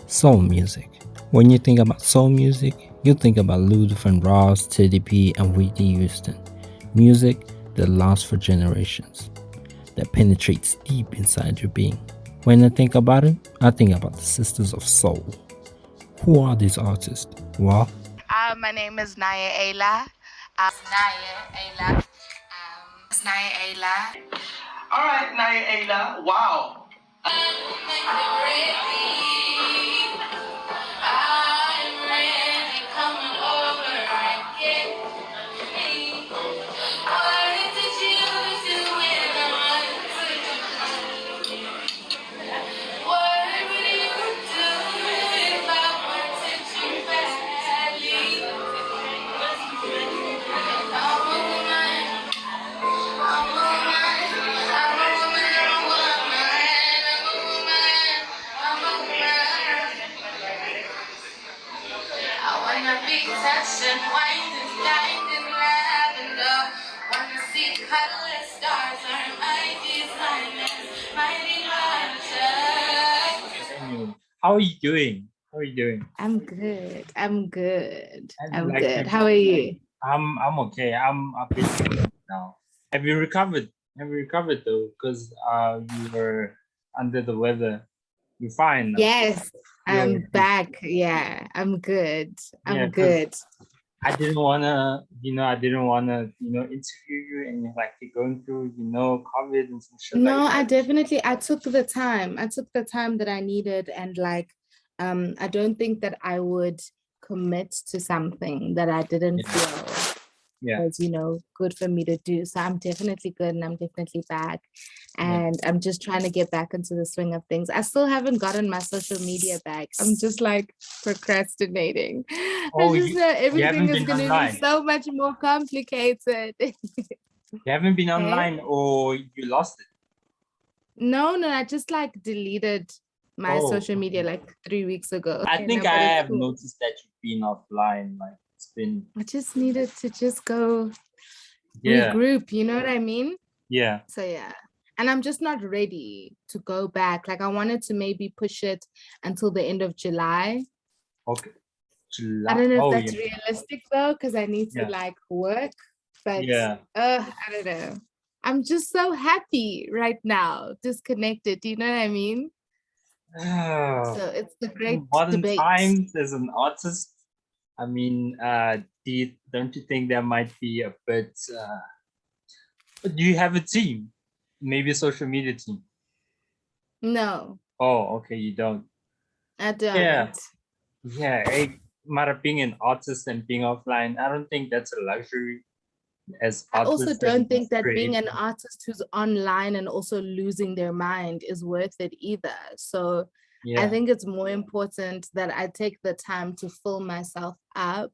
Soul music. When you think about soul music, you think about Luther Vandross, Teddy P, and Whitney Houston. Music that lasts for generations, that penetrates deep inside your being. When I think about it, I think about the Sisters of Soul. Who are these artists? Well, My name is Naye Ayla. Naye Ayla. Naye Ayla. All right, Naye Ayla. Wow. How are you doing? How are you doing? I'm good. I'm good. I'd I'm like good. to- How are you? I'm okay. I'm a bit sick now. Have you recovered? Have you recovered though? Because you were under the weather. You're fine now. Yes, I'm back. Yeah, I'm good. Yeah, I'm good. I didn't wanna, interview you and like you're going through, COVID and some shit No, like that. I took the time. I took the time that I needed, and like I don't think that I would commit to something that I didn't feel was, good for me to do. So I'm definitely good and I'm definitely back. And I'm just trying to get back into the swing of things. I still haven't gotten my social media back. I'm just like procrastinating. Oh, I just you everything haven't is been gonna online. be so much more complicated. You haven't been online or you lost it? No, I just like deleted my social media like 3 weeks ago. I think I have noticed that you've been offline. Like it's been. I just needed to just go regroup, you know what I mean? Yeah. So yeah. And I'm just not ready to go back. Like I wanted to maybe push it until the end of July. Okay. I don't know if that's realistic though, because I need to like work. But I don't know. I'm just so happy right now, disconnected. Do you know what I mean? So it's the great modern debate. times as an artist. I mean, don't you think there might be a bit? Do you have a team? Maybe a social media team? No. Oh, okay, you don't. I don't. Yeah. Matter being an artist and being offline, I don't think that's a luxury. I also don't think that being an artist who's online and also losing their mind is worth it either. So I think it's more important that I take the time to fill myself up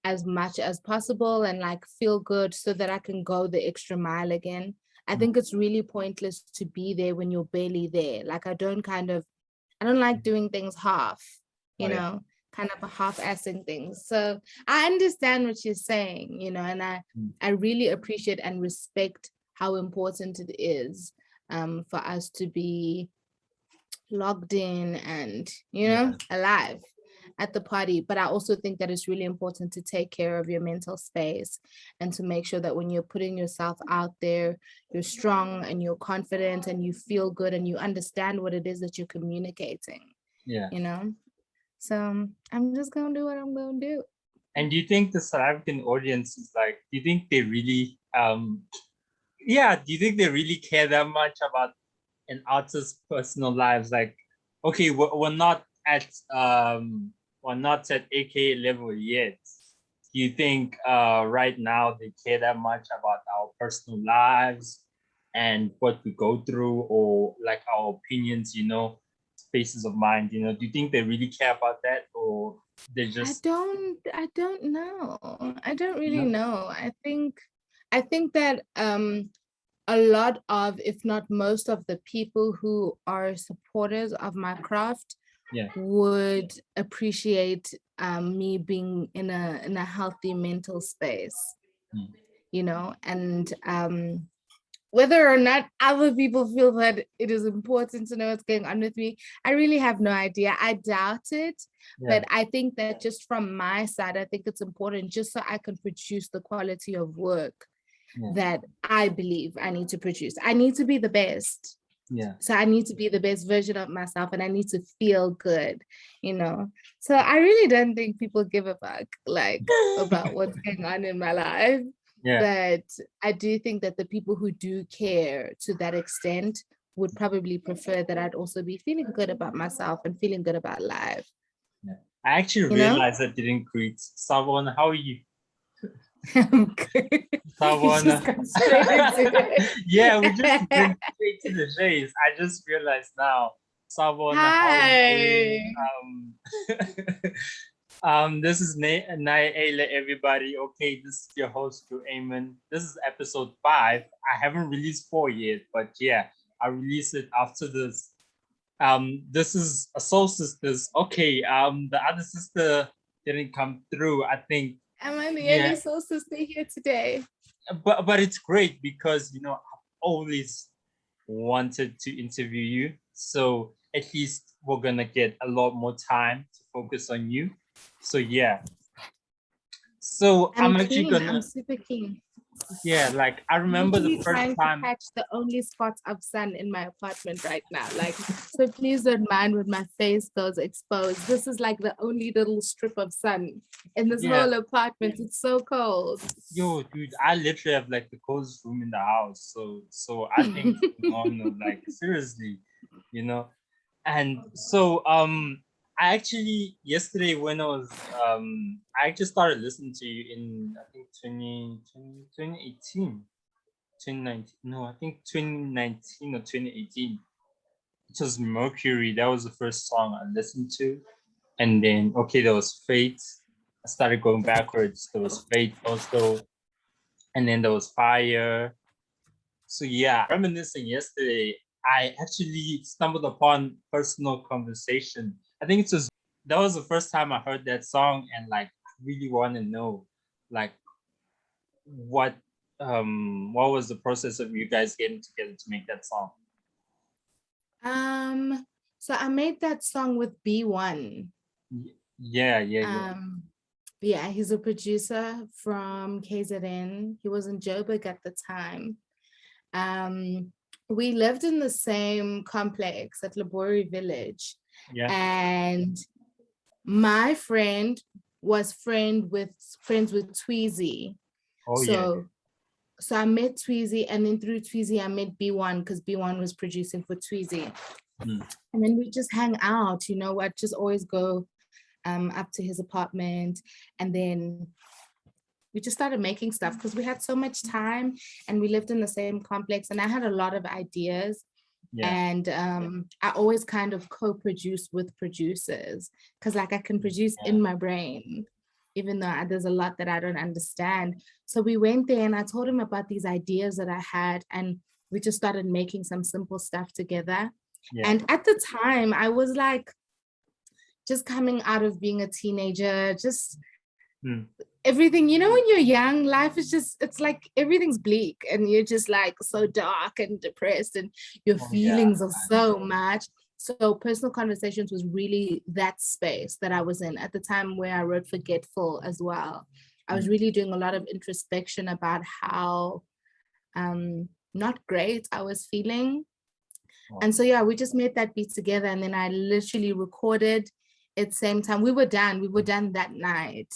as much as possible and like feel good so that I can go the extra mile again. I think it's really pointless to be there when you're barely there. Like I don't like doing things half, you know, kind of a half-assing things. So I understand what you're saying, and I really appreciate and respect how important it is for us to be logged in and, alive at the party. But I also think that it's really important to take care of your mental space and to make sure that when you're putting yourself out there, you're strong and you're confident and you feel good and you understand what it is that you're communicating. So I'm just gonna do what I'm gonna do. And do you think the South African audience is like, do you think they really do you think they really care that much about an artist's personal lives? Like, okay, we're not at AKA level yet. Do you think right now they care that much about our personal lives and what we go through, or like our opinions, spaces of mind? Do you think they really care about that, or they just? I don't know. I don't really know. I think that a lot of, if not most of the people who are supporters of my craft would appreciate me being in a healthy mental space, and whether or not other people feel that it is important to know what's going on with me, I really have no idea. I doubt it. Yeah. But I think that just from my side, I think it's important just so I can produce the quality of work that I believe I need to produce. I need to be the best. Yeah. So I need to be the best version of myself and I need to feel good, you know. So I really don't think people give a fuck like about what's going on in my life. Yeah. But I do think that the people who do care to that extent would probably prefer that I'd also be feeling good about myself and feeling good about life. Yeah. I actually realized I didn't greet someone. How are you? I'm good. Someone. Yeah, we just went straight to the chase. I just realized now. Someone. Hi. This is Naye Ayla, everybody. Okay, this is your host, Eamon. This is episode 5. I haven't released 4 yet, but yeah, I release it after this. This is a Soul Sisters. Okay, the other sister didn't come through. I think I'm the only Soul Sister here today. But it's great because I've always wanted to interview you. So at least we're gonna get a lot more time to focus on you. So yeah. So I'm actually I'm super keen. Yeah, like I remember the first trying time to catch the only spot of sun in my apartment right now. Like, so please don't mind when my face goes exposed. This is like the only little strip of sun in this whole apartment. It's so cold. Yo, dude, I literally have like the coldest room in the house. So I think it's phenomenal. Like seriously, And so I actually yesterday when I was I just started listening to you in I think 2018, 2019. No, I think 2019 or 2018. It was Mercury. That was the first song I listened to. And then there was Fate. I started going backwards. There was Fate also. And then there was Fire. So yeah, reminiscing yesterday, I actually stumbled upon Personal Conversation. I think that was the first time I heard that song, and like I really want to know like what was the process of you guys getting together to make that song? So I made that song with B1. Yeah. Yeah, he's a producer from KZN. He was in Joburg at the time. We lived in the same complex at Labori Village. Yeah. And my friend was friends with Tweezy. So I met Tweezy, and then through Tweezy I met B1 because B1 was producing for Tweezy. And then we just hang out, I'd just always go up to his apartment, and then we just started making stuff because we had so much time and we lived in the same complex, and I had a lot of ideas. And I always kind of co-produce with producers because like I can produce in my brain, even though there's a lot that I don't understand. So we went there and I told him about these ideas that I had, and we just started making some simple stuff together. And at the time I was like just coming out of being a teenager, just everything, when you're young, life is just, it's like everything's bleak and you're just like so dark and depressed and your feelings are so much. So Personal Conversations was really that space that I was in at the time where I wrote Forgetful as well. I was really doing a lot of introspection about how not great I was feeling. And so we just made that beat together, and then I literally recorded at the same time. We were done that night.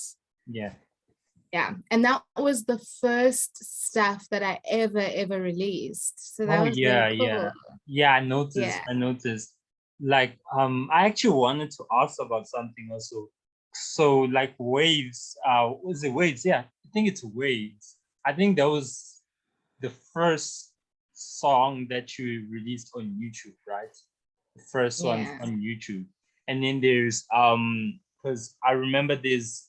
Yeah, and that was the first stuff that I ever released. So that was really cool. Yeah, I noticed. Like I actually wanted to ask about something also. So like Waves, was it Waves? Yeah, I think it's Waves. I think that was the first song that you released on YouTube, right? The first one on YouTube. And then there's because I remember there's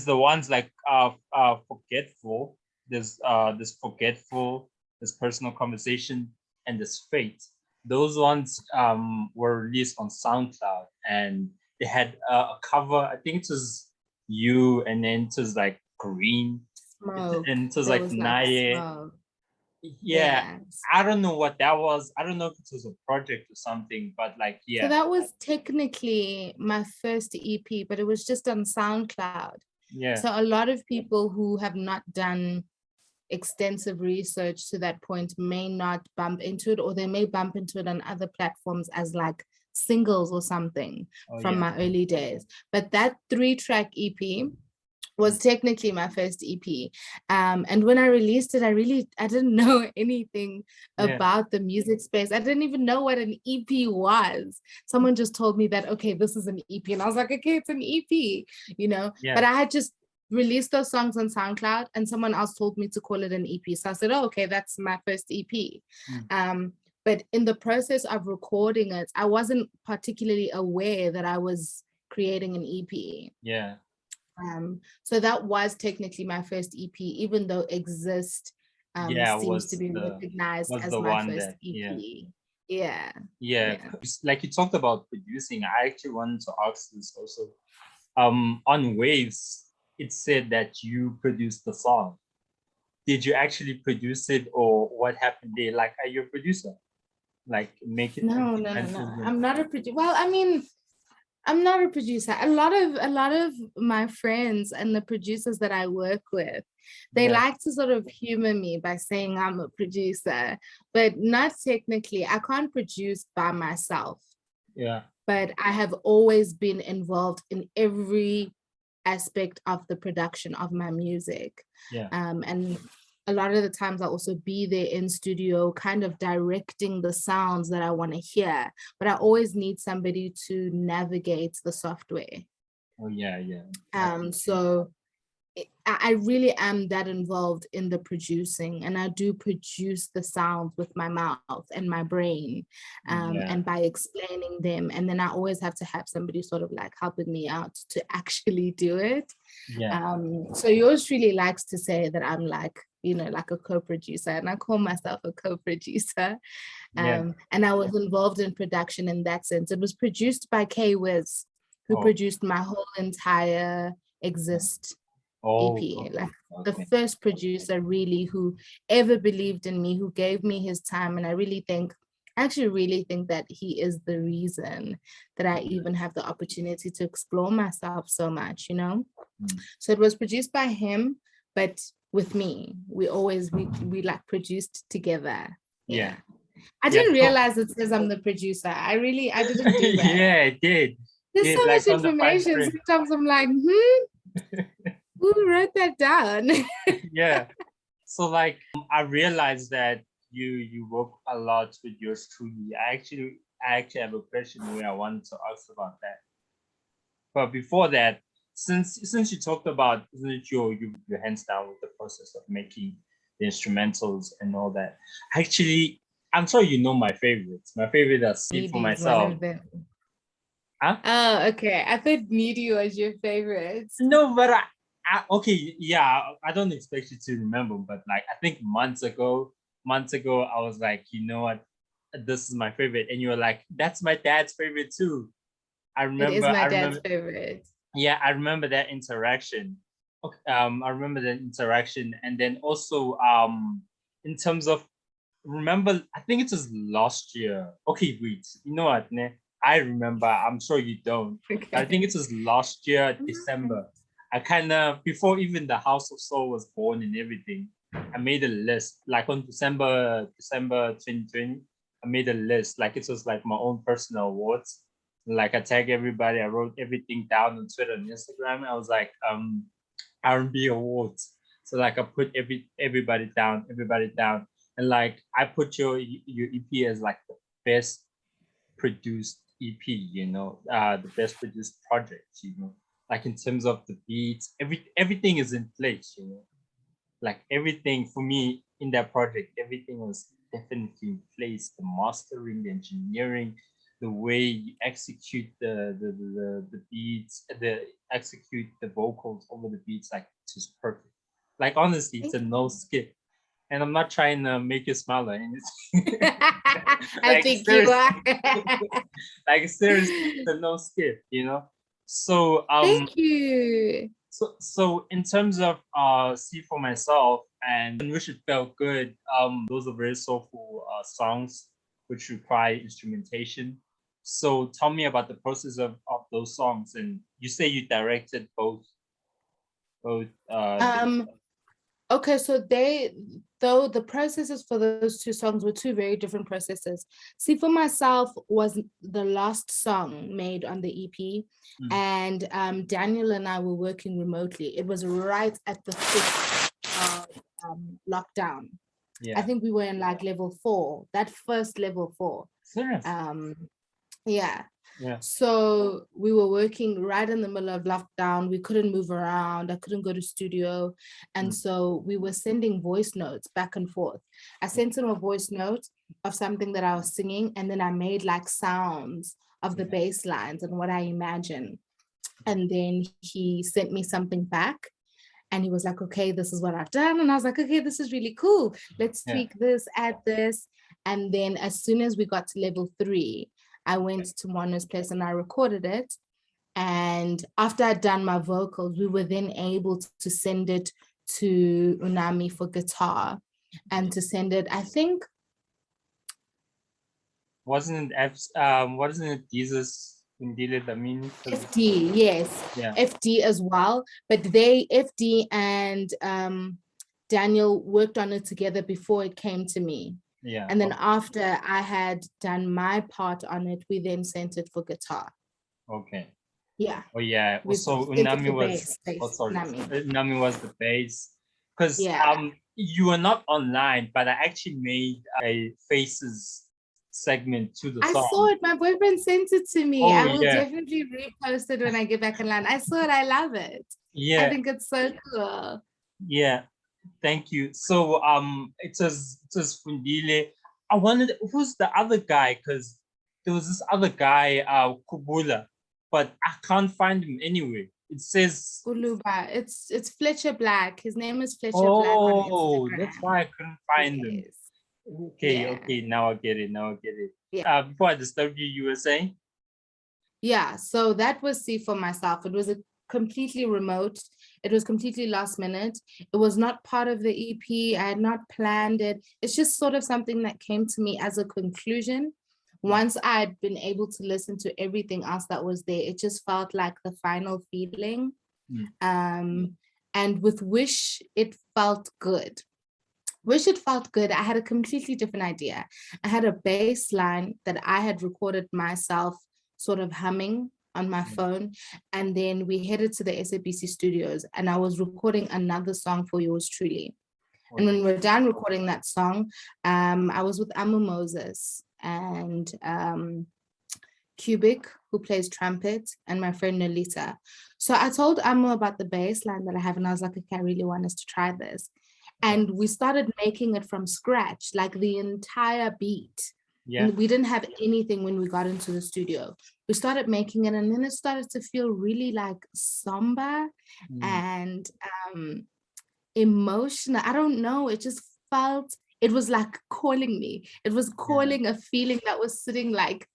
the ones like Forgetful, there's Forgetful, there's Personal Conversation, and there's Fate. Those ones were released on SoundCloud, and they had a cover. I think it was you, and then it was like green, Smoke. and it was like Naye. Yeah. I don't know what that was. I don't know if it was a project or something, but like, yeah. So that was technically my first EP, but it was just on SoundCloud. Yeah. So a lot of people who have not done extensive research to that point may not bump into it, or they may bump into it on other platforms as like singles or something from my early days. But that 3-track EP was technically my first EP. And when I released it, I didn't know anything about the music space. I didn't even know what an EP was. Someone just told me that, okay, this is an EP. And I was like, okay, it's an EP, you know? But I had just released those songs on SoundCloud and someone else told me to call it an EP. So I said, oh, okay, that's my first EP. But in the process of recording it, I wasn't particularly aware that I was creating an EP. Yeah. So that was technically my first EP, even though Exist seems to be recognized as my first EP. Yeah. Like you talked about producing, I actually wanted to ask this also. On Waves, it said that you produced the song. Did you actually produce it, or what happened there? Like, are you a producer? Like, make it? No. I'm not a producer. Well, I mean, I'm not a producer. A lot of my friends and the producers that I work with, they like to sort of humor me by saying I'm a producer, but not technically. I can't produce by myself. Yeah. But I have always been involved in every aspect of the production of my music. Yeah. And a lot of the times I'll also be there in studio, kind of directing the sounds that I want to hear, but I always need somebody to navigate the software. Oh, yeah. So I really am that involved in the producing, and I do produce the sounds with my mouth and my brain, and by explaining them. And then I always have to have somebody sort of like helping me out to actually do it. So yours truly likes to say that I'm like, you know, like a co-producer, and I call myself a co-producer. And I was involved in production in that sense. It was produced by K-Wiz, who produced my whole entire Exist EP. Like the first producer really who ever believed in me, who gave me his time. And I actually really think that he is the reason that I even have the opportunity to explore myself so much, you know? So it was produced by him, but with me, we like produced together. Yeah. I didn't realize it says I'm the producer. I didn't do that. Yeah, it did. There's so much information. Sometimes I'm like, who wrote that down? Yeah. So like, I realized that you work a lot with yours truly. I actually have a question where I wanted to ask about that. But before that, since you talked about, isn't it your hands down with the process of making the instrumentals and all that? Actually, I'm sure you know my favorites. My favorite is See For Myself. Huh? Oh, okay. I thought Needy was your favorite. No, but okay, yeah, I don't expect you to remember, but like, I think months ago, I was like, you know what, this is my favorite. And you were like, that's my dad's favorite too. I remember. It is my dad's favorite. Yeah, I remember that interaction. Okay, I remember that interaction. And then also, in terms of, remember, I think it was last year. Okay, wait, you know what, ne? I remember, I'm sure you don't. Okay. I think it was last year, December. I kind of, before even the House of Soul was born and everything, I made a list. Like on December 2020, I made a list. Like it was like my own personal awards. Like I tagged everybody. I wrote everything down on Twitter and Instagram. I was like, R&B awards. So like I put everybody down, and like I put your EP as like the best produced EP, you know, the best produced project, you know, like in terms of the beats, everything is in place, you know, like everything for me in that project, everything was definitely in place. The mastering, the engineering, the way you execute the beats, execute the vocals over the beats, like it's just perfect. Like honestly, it's a no skip. And I'm not trying to make you smile or anything. I think you are. Like seriously, it's a no skip, you know. So thank you. So in terms of See For Myself and Wish It Felt Good. Those are very soulful songs which require instrumentation. So tell me about the process of those songs. And you say you directed both. Okay, so the processes for those two songs were two very different processes. See For Myself was the last song made on the EP, and Daniel and I were working remotely. It was right at the thick of lockdown. I think we were in like level 4, that first level 4. Serious? Yeah. So we were working right in the middle of lockdown. We couldn't move around. I couldn't go to studio. And so we were sending voice notes back and forth. I sent him a voice note of something that I was singing, and then I made like sounds of the bass lines and what I imagined. And then he sent me something back. And he was like, okay, this is what I've done. And I was like, okay, this is really cool. Let's tweak this, add this. And then as soon as we got to level 3, I went to Mono's place and I recorded it. And after I'd done my vocals, we were then able to send it to Unami for guitar and to send it, I think. Wasn't it Jesus Fundile Damini? FD, yes. FD as well. But FD and Daniel worked on it together before it came to me. Yeah. And then after I had done my part on it, we then sent it for guitar. Okay. Yeah. Oh yeah. So Unami was Unami was the bass. Because you were not online, but I actually made a Faces segment to the song. I saw it. My boyfriend sent it to me. I will definitely repost it when I get back online. I saw it. I love it. Yeah. I think it's so cool. Yeah. Thank you. So it was Fundile. I wondered who's the other guy, because there was this other guy, Kubula, but I can't find him anywhere. It says Uluba. It's Fletcher Black. His name is Fletcher Black on Instagram. Oh, that's why I couldn't find him. Okay, now I get it. Yeah. Before I disturbed you, you were saying? Yeah, so that was See For Myself. It was a completely remote. It was completely last minute. It was not part of the EP. I had not planned it. It's just sort of something that came to me as a conclusion. Once I'd been able to listen to everything else that was there, it just felt like the final feeling. And with Wish, it felt good. Wish It Felt Good, I had a completely different idea. I had a bass line that I had recorded myself sort of humming on my phone. And then we headed to the SABC studios and I was recording another song for yours truly. And when we were done recording that song, I was with Amu Moses and Cubic, who plays trumpet, and my friend Nolita. So I told Amu about the bass line that I have and I was like, okay, I really want us to try this. And we started making it from scratch, like the entire beat. Yeah. And we didn't have anything when we got into the studio. We started making it and then it started to feel really like somber and emotional. I don't know. It just felt, it was like calling me. It was calling a feeling that was sitting like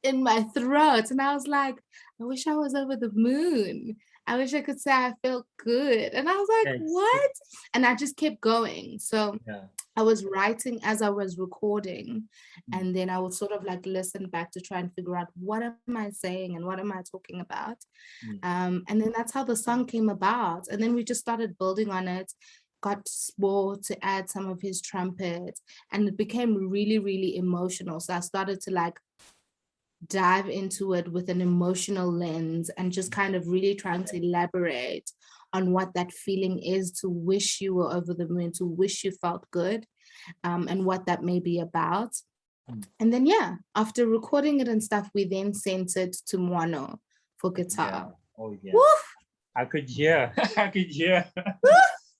in my throat. And I was like, I wish I was over the moon. I wish I could say I felt good. And I was like, what? And I just kept going. So I was writing as I was recording. And then I would sort of like listen back to try and figure out what am I saying and what am I talking about? And then that's how the song came about. And then we just started building on it, got Sport to add some of his trumpet, and it became really, really emotional. So I started to like dive into it with an emotional lens and just kind of really trying to elaborate on what that feeling is, to wish you were over the moon, to wish you felt good, and what that may be about. And then, after recording it and stuff, we then sent it to Mono for guitar. Oh, yeah. Woof! I could hear.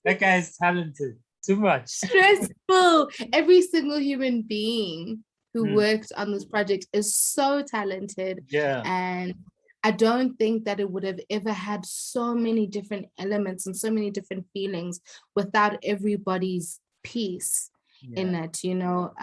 That guy is talented. Too much. Stressful. Every single human being who worked on this project is so talented. And I don't think that it would have ever had so many different elements and so many different feelings without everybody's piece in it, you know.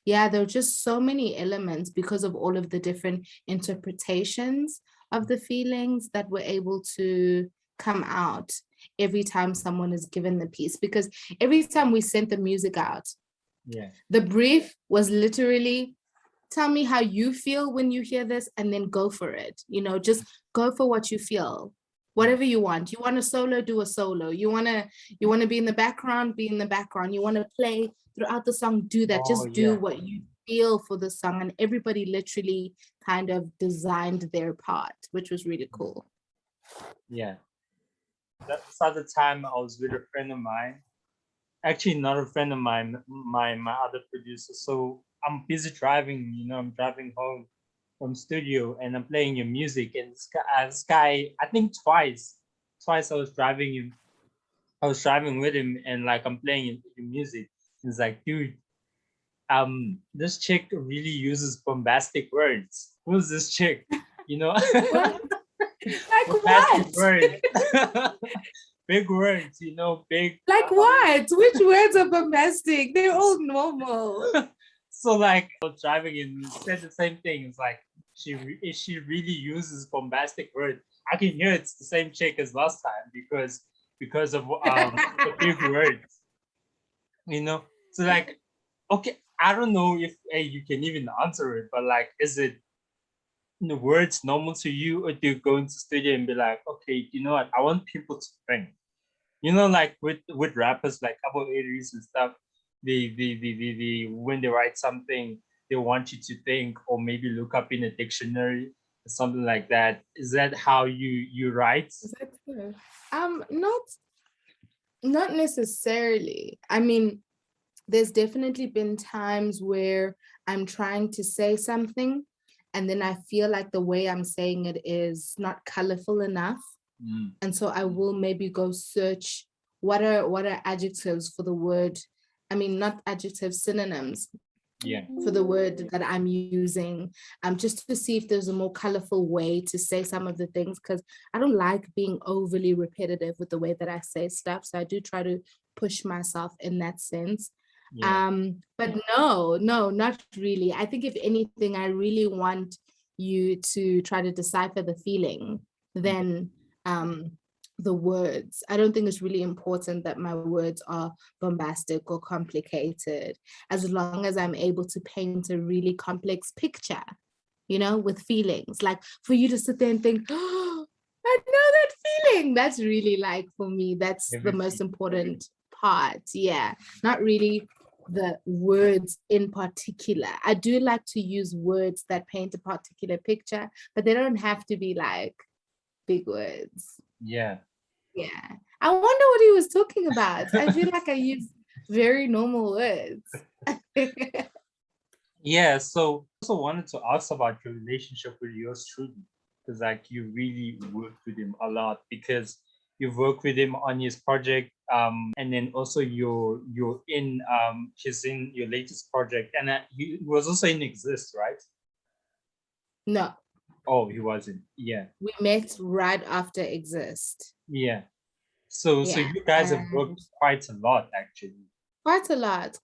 There were just so many elements because of all of the different interpretations of the feelings that were able to come out. every time someone is given the piece, because every time we sent the music out, the brief was literally, tell me how you feel when you hear this and then go for it. You know, just go for what you feel. Whatever you want. You want a solo, do a solo. You want to be in the background, be in the background. You want to play throughout the song, do that. Just do what you feel for the song. And everybody literally kind of designed their part, which was really cool. Yeah. That's at the time I was with a friend of mine. Actually, not a friend of mine, my other producer. So I'm busy driving, you know, I'm driving home from studio and I'm playing your music. And this guy, I think twice I was driving with him and like I'm playing your music. He's like, dude, this chick really uses bombastic words. Who's this chick? You know? Like what? Words. Big words, you know, big. Like what? Which words are bombastic? They're all normal. So like I was driving and said the same thing. It's like she really uses bombastic words. I can hear it's the same chick as last time because of the big words. You know, so like, okay, I don't know if you can even answer it, but like, is it the words normal to you, or do you go into studio and be like, okay, you know what, I want people to think, you know, like with rappers like Couple Aries and stuff, they when they write something, they want you to think or maybe look up in a dictionary or something like that. Is that how you write? Is that true? Not necessarily. I mean, there's definitely been times where I'm trying to say something and then I feel like the way I'm saying it is not colorful enough. And so I will maybe go search what are adjectives for the word. I mean, not adjectives, synonyms. For the word that I'm using, just to see if there's a more colorful way to say some of the things, because I don't like being overly repetitive with the way that I say stuff. So I do try to push myself in that sense. But no, not really. I think if anything, I really want you to try to decipher the feeling than the words. I don't think it's really important that my words are bombastic or complicated, as long as I'm able to paint a really complex picture, you know, with feelings. Like for you to sit there and think, oh, I know that feeling. That's really like, for me, that's the most important part. Yeah, not really the words in particular. I do like to use words that paint a particular picture, but they don't have to be like big words. Yeah. I wonder what he was talking about. I feel like I use very normal words. Yeah, so I also wanted to ask about your relationship with yours truly, because like you really worked with him a lot, because you've worked with him on his project, and then also he's in your latest project, and he was also in Exist, right? No. Oh, he wasn't. Yeah. We met right after Exist. Yeah. So you guys have worked quite a lot, actually. Quite a lot.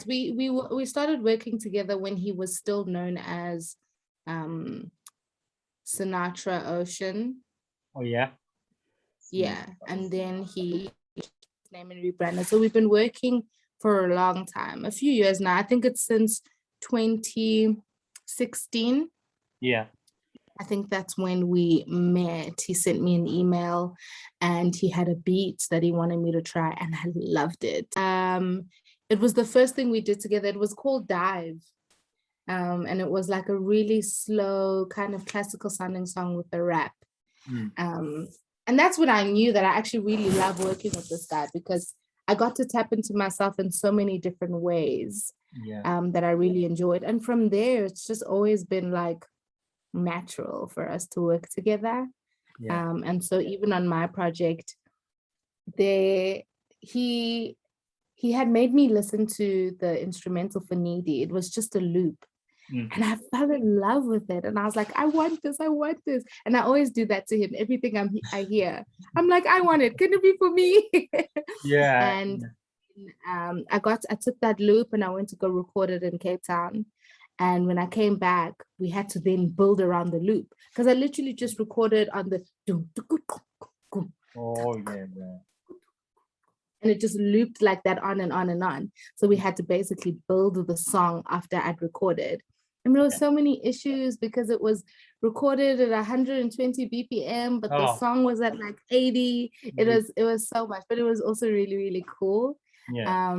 We started working together when he was still known as Sinatra Ocean. Oh yeah. Yeah, and then he name and rebranded. So we've been working for a long time, a few years now. I think it's since 2016. Yeah. I think that's when we met. He sent me an email and he had a beat that he wanted me to try and I loved it. It was the first thing we did together. It was called Dive. And it was like a really slow kind of classical sounding song with a rap. And that's when I knew that I actually really love working with this guy, because I got to tap into myself in so many different ways that I really enjoyed. And from there, it's just always been like natural for us to work together. And so even on my project, he had made me listen to the instrumental for Needy. It was just a loop. And I fell in love with it. And I was like, I want this. And I always do that to him. Everything I hear, I'm like, I want it. Can it be for me? And I took that loop and I went to go record it in Cape Town. And when I came back, we had to then build around the loop, because I literally just recorded on the Oh yeah, yeah. And it just looped like that on and on and on. So we had to basically build the song after I'd recorded. And there were so many issues because it was recorded at 120 BPM, but the song was at like 80. It was so much, but it was also really, really cool. Yeah.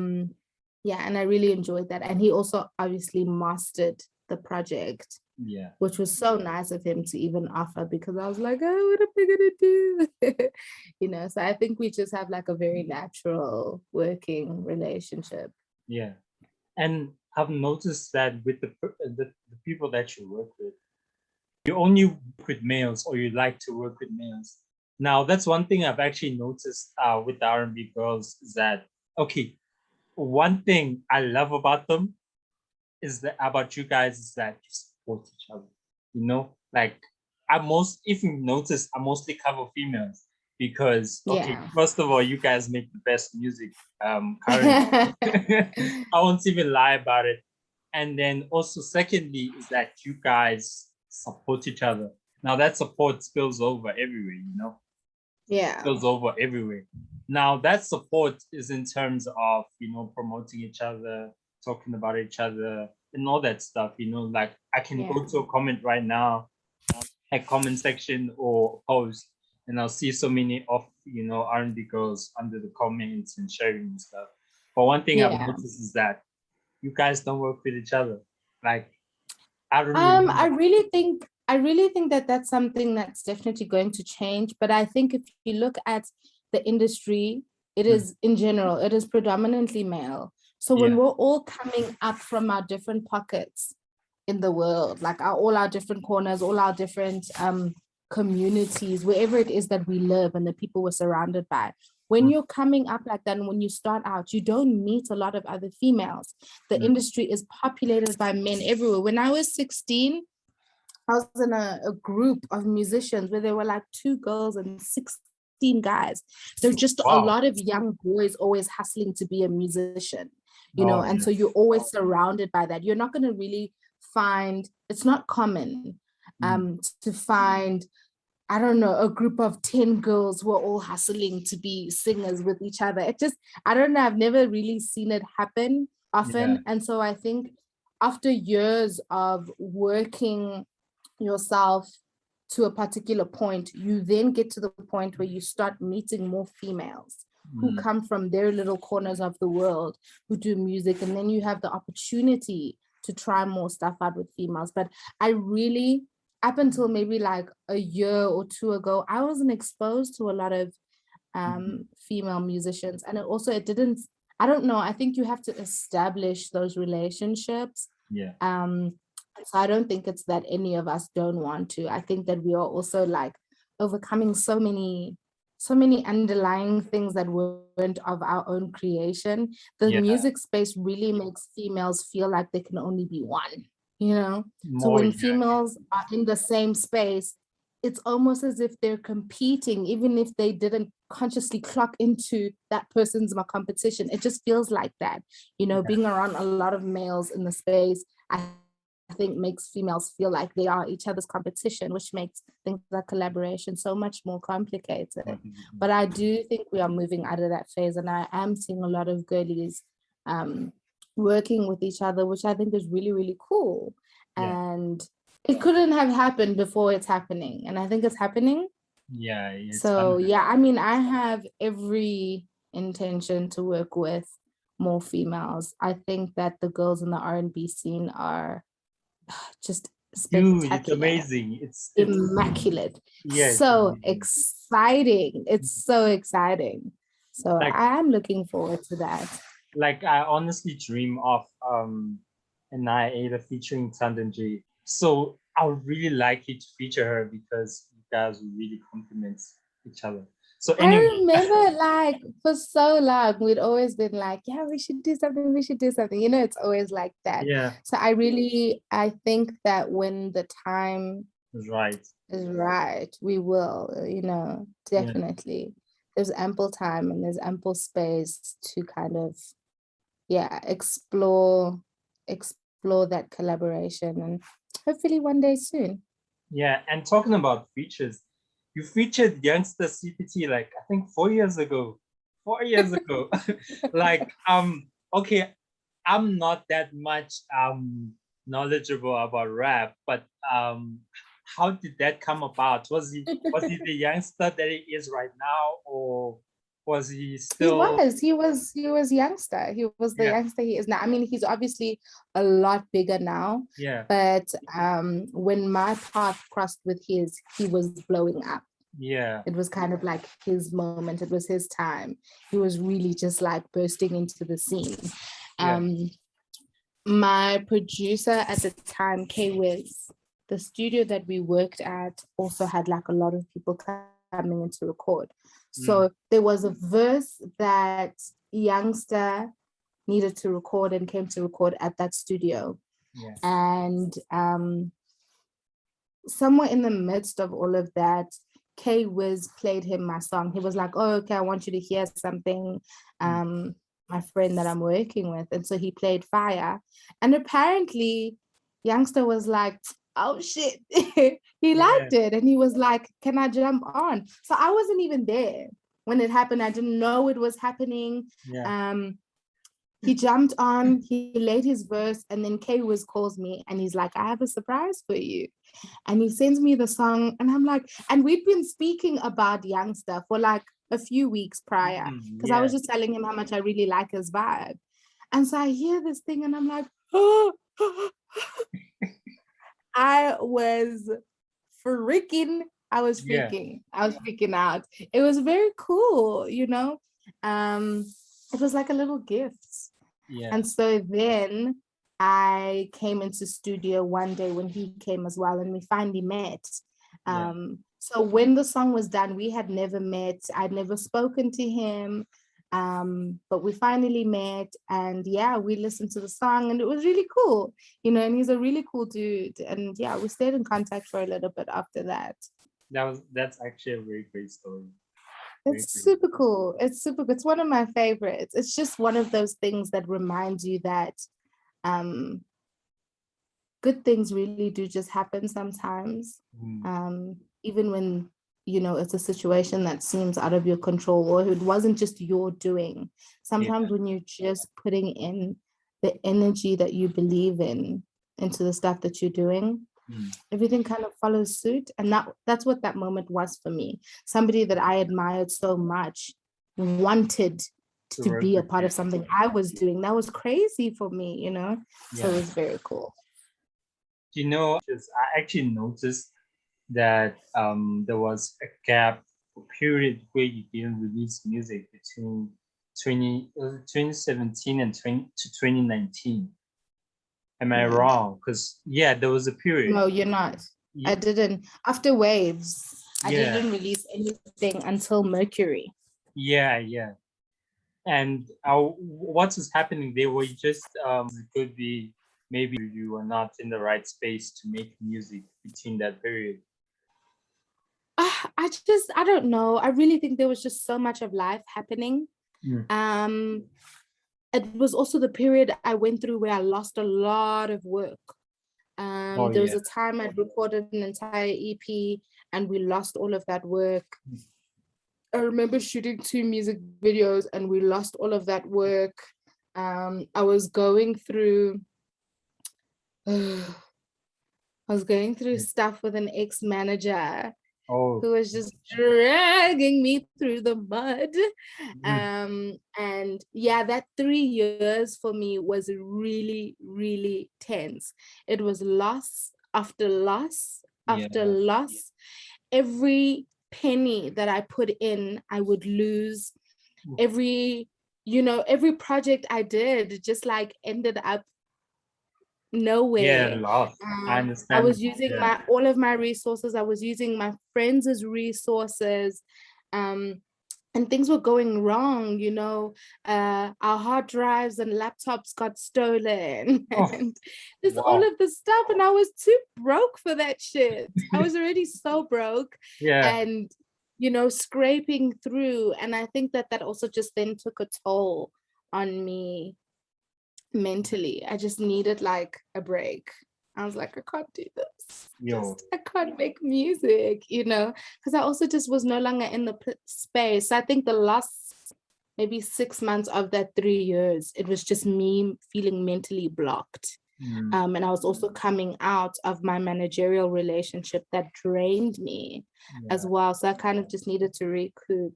Yeah, and I really enjoyed that. And he also obviously mastered the project. Yeah. Which was so nice of him to even offer, because I was like, oh, what am I gonna do? You know, so I think we just have like a very natural working relationship. Yeah. And I've noticed that with the people that you work with, you only work with males, or you like to work with males. Now, that's one thing I've actually noticed with the R&B girls, is that, okay, one thing I love about them is that about you guys is that you support each other. You know, like if you notice, I mostly cover females because, okay, first of all, you guys make the best music currently. I won't even lie about it. And then also, secondly, is that you guys support each other. Now that support spills over everywhere, you know? Yeah. Spills over everywhere. Now that support is in terms of, you know, promoting each other, talking about each other, and all that stuff, you know, like I can go to a comment right now, a comment section or post, and I'll see so many of, you know, R&B girls under the comments and sharing and stuff. But one thing I've noticed is that you guys don't work with each other. Like, I don't really I really think that that's something that's definitely going to change. But I think if you look at the industry, it is in general, it is predominantly male. So when we're all coming up from our different pockets in the world, like all our different corners, all our different communities, wherever it is that we live and the people we're surrounded by, when you're coming up like that, and when you start out, you don't meet a lot of other females. The industry is populated by men everywhere. When I was 16, I was in a group of musicians where there were like 2 girls and 16 guys. There's just a lot of young boys always hustling to be a musician, you know, and so you're always surrounded by that. You're not going to really find, it's not common to find, I don't know, a group of 10 girls who are all hustling to be singers with each other. It just, I don't know, I've never really seen it happen often. And so I think after years of working yourself to a particular point, you then get to the point where you start meeting more females who come from their little corners of the world, who do music, and then you have the opportunity to try more stuff out with females. But I really, up until maybe like a year or 2 ago, I wasn't exposed to a lot of female musicians. And it didn't, I don't know, I think you have to establish those relationships. So I don't think it's that any of us don't want to. I think that we are also like overcoming so many underlying things that weren't of our own creation. The music space really makes females feel like they can only be one, you know? So when females are in the same space, it's almost as if they're competing, even if they didn't consciously clock into that person's competition. It just feels like that, you know, being around a lot of males in the space, I think makes females feel like they are each other's competition, which makes things like collaboration so much more complicated. But I do think we are moving out of that phase, and I am seeing a lot of girlies working with each other, which I think is really, really cool. And it couldn't have happened before it's happening, and I think it's happening. So yeah, I mean, I have every intention to work with more females. I think that the girls in the R&B scene are just spectacular. It's amazing. It's immaculate. So exciting. It's so exciting. So like, I am looking forward to that. Like, I honestly dream of Naye Ayla featuring Thandonje. So I would really like you to feature her because you guys really complement each other. So anyway. I remember like for so long, we'd always been like, yeah, we should do something. You know, it's always like that. So I think that when the time is right, we will, you know, definitely. There's ample time and there's ample space to kind of, explore that collaboration, and hopefully one day soon. And talking about features, you featured Youngster CPT like I think 4 years ago. 4 years ago. Like okay, I'm not that much knowledgeable about rap, but how did that come about? Was he the youngster that he is right now, or was he still? He was youngster. He was the youngster he is now. I mean, he's obviously a lot bigger now. Yeah. But when my path crossed with his, he was blowing up. Yeah. It was kind of like his moment. It was his time. He was really just like bursting into the scene. Yeah. My producer at the time, K-Wiz, the studio that we worked at also had like a lot of people coming in to record. So there was a verse that Youngster needed to record and came to record at that studio. Yeah. And somewhere in the midst of all of that, K-Wiz played him my song. He was like, oh, okay, I want you to hear something. My friend that I'm working with. And so he played Fire. And apparently Youngster was like, oh shit, he liked it. And he was like, can I jump on? So I wasn't even there when it happened. I didn't know it was happening. He jumped on, he laid his verse, and then K-Wiz calls me and he's like, I have a surprise for you. And he sends me the song, and I'm like, and we'd been speaking about Youngster for like a few weeks prior, because I was just telling him how much I really like his vibe. And so I hear this thing and I'm like, oh. I was freaking out. It was very cool, you know. It was like a little gift. And so then I came into studio one day when he came as well, and we finally met. So when the song was done, we had never met. I'd never spoken to him, but we finally met, and we listened to the song, and it was really cool, you know. And he's a really cool dude, and we stayed in contact for a little bit after that. That's actually a very great story. It's super cool. It's one of my favorites. It's just one of those things that reminds you that good things really do just happen sometimes. Even when, you know, it's a situation that seems out of your control, or it wasn't just your doing. Sometimes when you're just putting in the energy that you believe in into the stuff that you're doing, everything kind of follows suit. And that's what that moment was for me. Somebody that I admired so much wanted to be a part of something I was doing. That was crazy for me, you know. So it was very cool. You know, I actually noticed that there was a gap, a period where you didn't release music between 2017 and 2019. Am I wrong? Because there was a period. No, you're not. I didn't. After Waves, I didn't release anything until Mercury. And what was happening there? Were you just it could be maybe you were not in the right space to make music between that period? I don't know. I really think there was just so much of life happening. It was also the period I went through where I lost a lot of work. There was a time I'd recorded an entire EP and we lost all of that work. I remember shooting 2 music videos and we lost all of that work. I was going through stuff with an ex-manager who was just dragging me through the mud. And that 3 years for me was really, really tense. It was loss after loss after loss. Every penny that I put in, I would lose. Every project I did just like ended up nowhere. I understand. I was using all of my resources. I was using my friends' resources, and things were going wrong. You know, our hard drives and laptops got stolen, and just all of the stuff. And I was too broke for that shit. I was already so broke, and you know, scraping through. And I think that also just then took a toll on me mentally. I just needed like a break. I was like, I can't do this. Yo. I can't make music, because I also just was no longer in the space. I think the last maybe 6 months of that 3 years, it was just me feeling mentally blocked. And I was also coming out of my managerial relationship that drained me as well. So I kind of just needed to recoup.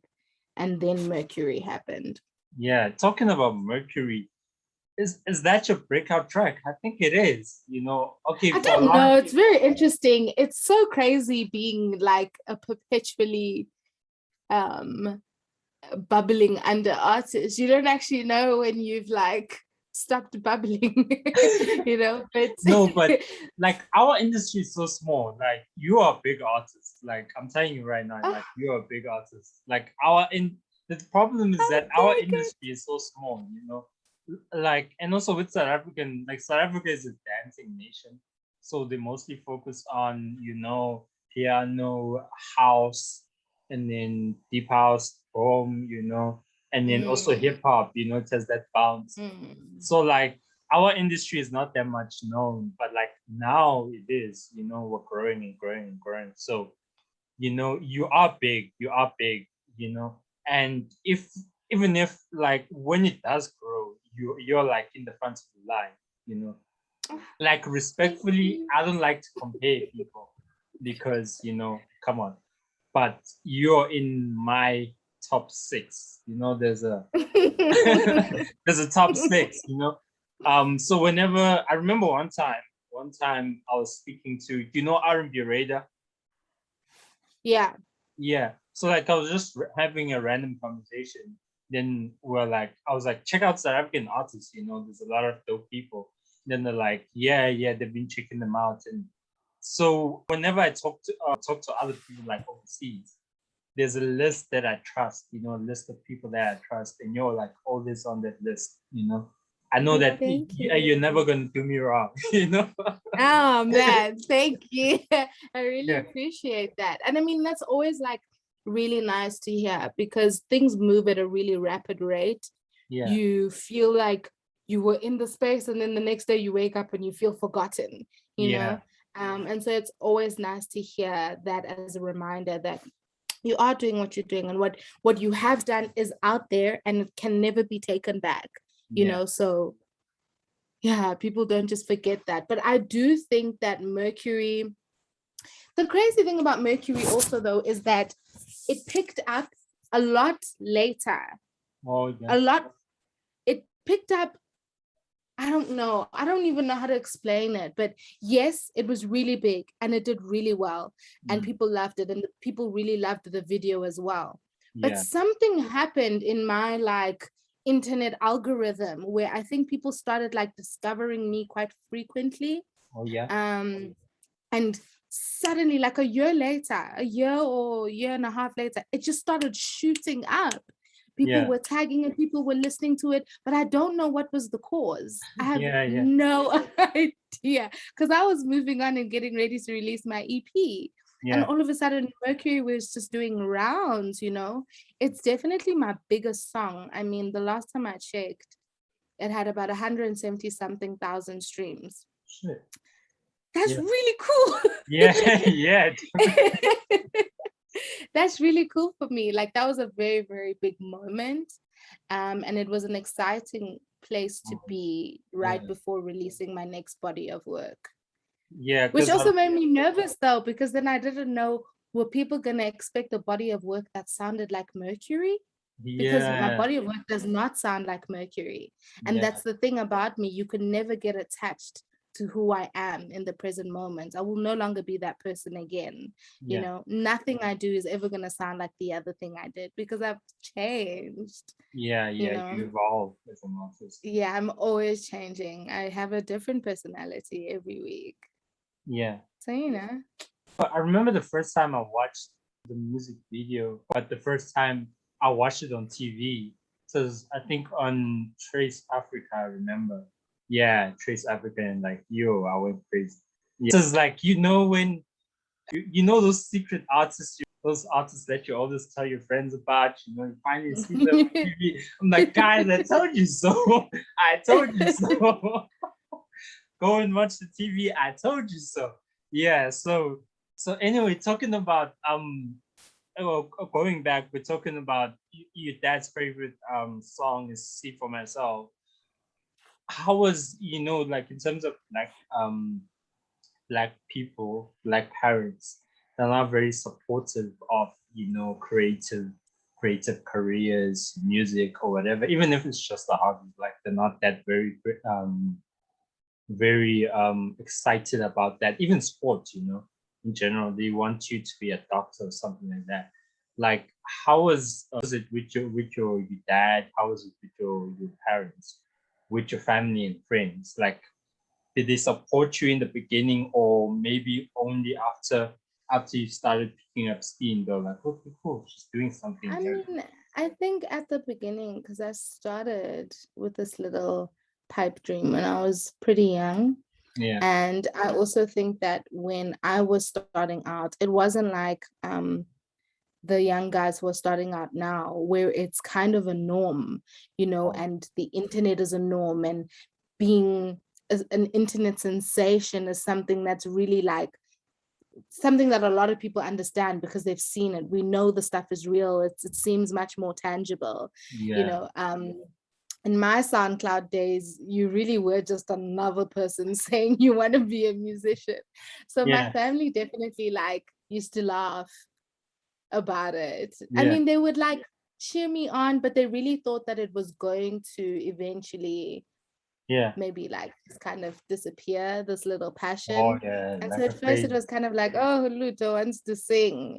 And then Mercury happened. Yeah, talking about Mercury, is that your breakout track? I think it is, Okay. I don't know. It's very interesting. It's so crazy being like a perpetually bubbling under artist. You don't actually know when you've like stopped bubbling, but no, but like our industry is so small. Like you are a big artist. Like I'm telling you right now, like you're a big artist. Like the problem is that our industry is so small, like, and also with South African, like South Africa is a dancing nation, so they mostly focus on piano, house, and then deep house, boom, and then also hip hop, it has that bounce. So like our industry is not that much known, but like now it is, we're growing and growing and growing. So you are big, and even if like when it does grow, you're like in the front of the line, like respectfully, I don't like to compare people because come on, but you're in my top 6. There's a there's a top 6. So whenever I remember one time I was speaking to R&B Radar. Yeah. So like I was just having a random conversation. Then I was like, check out South African artists. There's a lot of dope people. Then they're like, yeah, they've been checking them out. And so whenever I talk to other people like overseas, there's a list that I trust. A list of people that I trust, and you're like always on that list. I know that you're never gonna do me wrong. Oh man, thank you. I really appreciate that. And I mean, that's always like really nice to hear because things move at a really rapid rate. You feel like you were in the space and then the next day you wake up and you feel forgotten, know. And so it's always nice to hear that as a reminder that you are doing what you're doing, and what you have done is out there and it can never be taken back. So yeah, people don't just forget that. But I do think that Mercury, the crazy thing about Mercury also though is that it picked up a lot later. It picked up, I don't know, I don't even know how to explain it, but yes, it was really big and it did really well and people loved it and people really loved the video as well. But something happened in my like internet algorithm where I think people started like discovering me quite frequently. And suddenly like a year or year and a half later, it just started shooting up. People were tagging it, people were listening to it, but I don't know what was the cause. I have no idea because I was moving on and getting ready to release my EP. And all of a sudden, Mercury was just doing rounds, It's definitely my biggest song. I mean, the last time I checked, it had about 170 something thousand streams. Shit. That's really cool. Yeah. That's really cool for me. Like that was a very, very big moment. And it was an exciting place to be right before releasing my next body of work. Which also made me nervous though, because then I didn't know, were people gonna expect a body of work that sounded like Mercury? Because my body of work does not sound like Mercury. And that's the thing about me, you can never get attached to who I am in the present moment. I will no longer be that person again. Nothing I do is ever gonna sound like the other thing I did because I've changed. You evolve as an artist. Yeah, I'm always changing. I have a different personality every week. So I remember the first time I watched the music video, but the first time I watched it on TV. So I think on Trace Africa, I remember. Trace Africa, and like I went crazy. So it's like when those secret artists, those artists that you always tell your friends about, you finally see them on TV. I'm like, guys, I told you so. I told you so. go and watch the TV. I told you so. Yeah. So anyway, talking about going back, we're talking about your dad's favorite song is "See for Myself." How was, like in terms of like black people, black parents, they're not very supportive of, creative careers, music or whatever, even if it's just a hobby, like they're not that very excited about that. Even sports, in general, they want you to be a doctor or something like that. Like, how was it with your dad? How was it with your parents, with your family and friends? Like, did they support you in the beginning, or maybe only after you started picking up steam? They're like, okay, cool, she's doing something. I mean, I think at the beginning, because I started with this little pipe dream when I was pretty young. Yeah. And I also think that when I was starting out, it wasn't like the young guys who are starting out now, where it's kind of a norm, and the internet is a norm, and being an internet sensation is something that's really like something that a lot of people understand because they've seen it. We know the stuff is real. It seems much more tangible. In my SoundCloud days, you really were just another person saying you want to be a musician. So my family definitely like used to laugh about it. I mean, they would like cheer me on, but they really thought that it was going to eventually maybe like just kind of disappear, this little passion. And like so at first it was kind of like, oh, Luto wants to sing,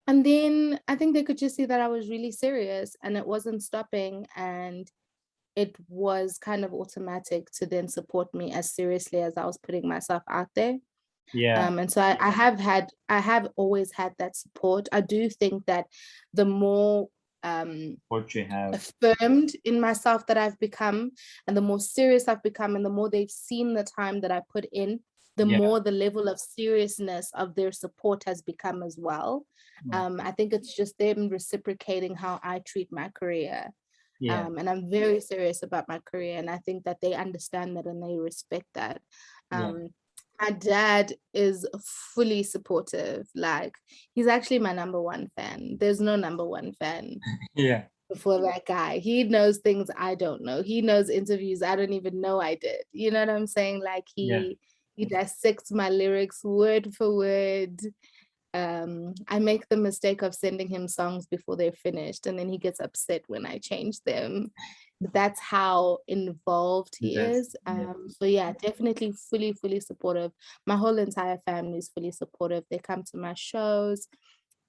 and then I think they could just see that I was really serious and it wasn't stopping, and it was kind of automatic to then support me as seriously as I was putting myself out there. And so I have always had that support. I do think that the more what you have affirmed in myself that I've become, and the more serious I've become, and the more they've seen the time that I put in, the more the level of seriousness of their support has become as well. I think it's just them reciprocating how I treat my career. And I'm very serious about my career, and I think that they understand that and they respect that. My dad is fully supportive. Like, he's actually my number one fan. There's no number one fan before that guy. He knows things I don't know. He knows interviews I don't even know I did. You know what I'm saying? Like, he dissects my lyrics word for word. I make the mistake of sending him songs before they're finished, and then he gets upset when I change them. That's how involved he is. So yeah, definitely fully supportive. My whole entire family is fully supportive. They come to my shows,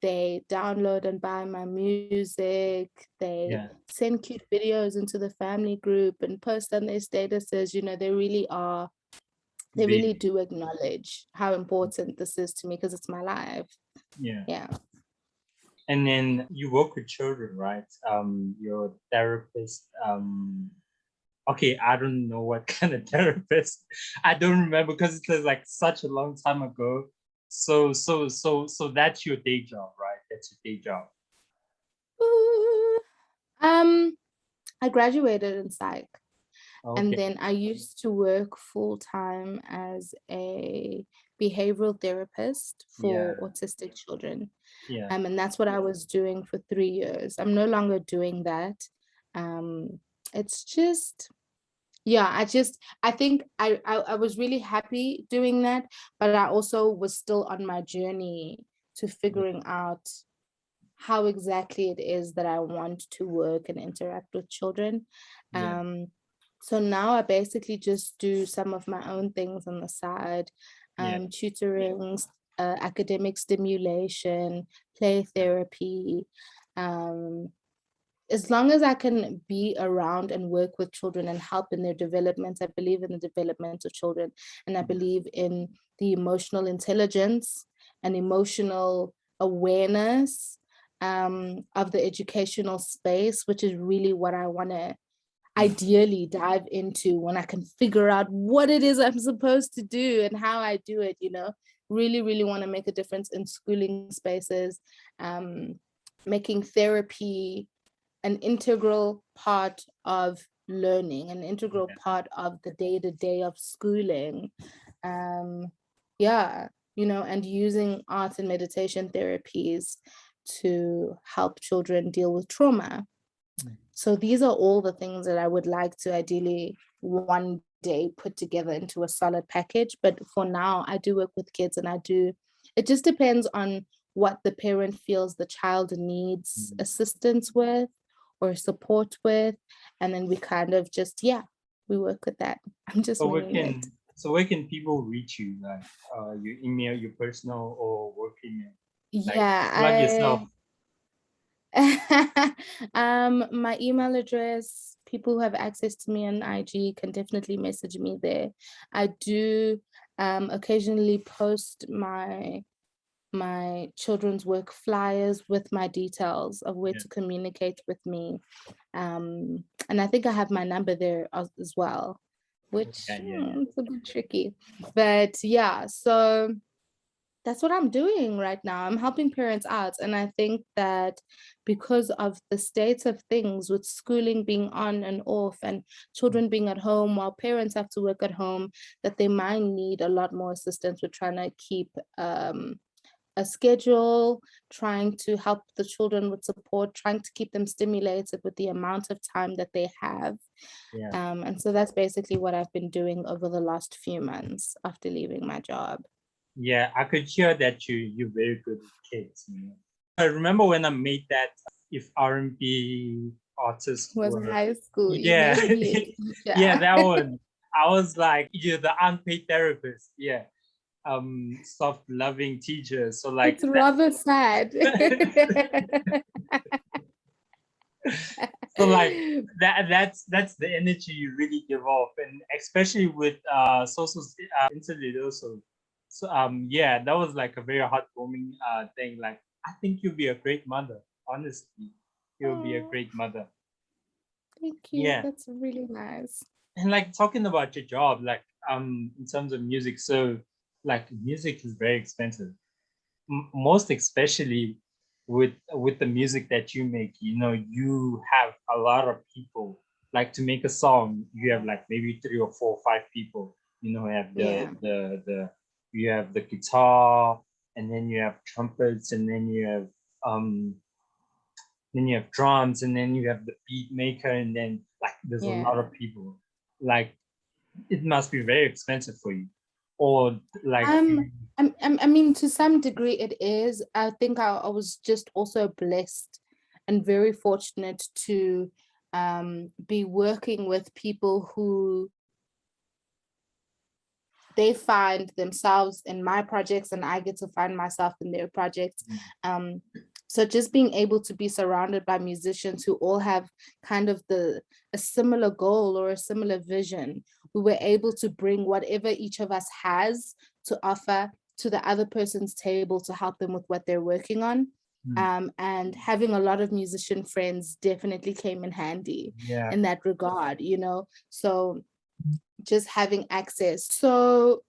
they download and buy my music, they send cute videos into the family group and post on their statuses. They really are, they really do acknowledge how important this is to me because it's my life. Yeah. And then you work with children, right? You're a therapist. Okay, I don't know what kind of therapist. I don't remember because it was like such a long time ago. So that's your day job, right? That's your day job. I graduated in psych. And then I used to work full-time as a behavioral therapist for autistic children. And that's what I was doing for 3 years. I'm no longer doing that. It's just, I think I was really happy doing that, but I also was still on my journey to figuring out how exactly it is that I want to work and interact with children. So now I basically just do some of my own things on the side, tutoring, academic stimulation, play therapy. As long as I can be around and work with children and help in their development, I believe in the development of children, and I believe in the emotional intelligence and emotional awareness of the educational space, which is really what I want to ideally dive into when I can figure out what it is I'm supposed to do and how I do it, really want to make a difference in schooling spaces, making therapy an integral part of learning, an integral part of the day-to-day of schooling. Yeah, you know, and using art and meditation therapies to help children deal with trauma. So these are all the things that I would like to ideally one day put together into a solid package. But for now, I do work with kids, and it just depends on what the parent feels the child needs assistance with or support with. And then we kind of just, we work with that. I'm just winging it. So where can people reach you? Like your email, your personal or work email? Like, plug yourself. My email address, people who have access to me on IG can definitely message me there. I do occasionally post my children's work flyers with my details of where to communicate with me. And I think I have my number there as well, which it's a bit tricky. But yeah, so that's what I'm doing right now. I'm helping parents out. And I think that because of the state of things with schooling being on and off and children being at home while parents have to work at home, that they might need a lot more assistance with trying to keep a schedule, trying to help the children with support, trying to keep them stimulated with the amount of time that they have. And so that's basically what I've been doing over the last few months after leaving my job. Yeah, I could hear that you're very good with kids. You know? I remember when I made that if R&B artists was were high school. Yeah, yeah, that one. I was like, you're the unpaid therapist. Yeah, soft loving teacher. So like, it's rather sad. So like that's the energy you really give off, and especially with social interlude also. So yeah, that was like a very heartwarming thing. Like, I think you'll be a great mother. Honestly, you'll be a great mother. Thank you. Yeah, that's really nice. And like talking about your job, like in terms of music, so like music is very expensive. Most especially with the music that you make, you know, you have a lot of people. Like to make a song, you have like maybe 3 or 4 or 5 people. You know, you have the you have the guitar, and then you have trumpets, and then you have drums, and then you have the beat maker, and then like there's a lot of people. Like it must be very expensive for you. Or like I mean, to some degree it is. I think I was just also blessed and very fortunate to be working with people who they find themselves in my projects and I get to find myself in their projects. So just being able to be surrounded by musicians who all have kind of a similar goal or a similar vision, we were able to bring whatever each of us has to offer to the other person's table to help them with what they're working on. And having a lot of musician friends definitely came in handy in that regard, you know, so just having access. So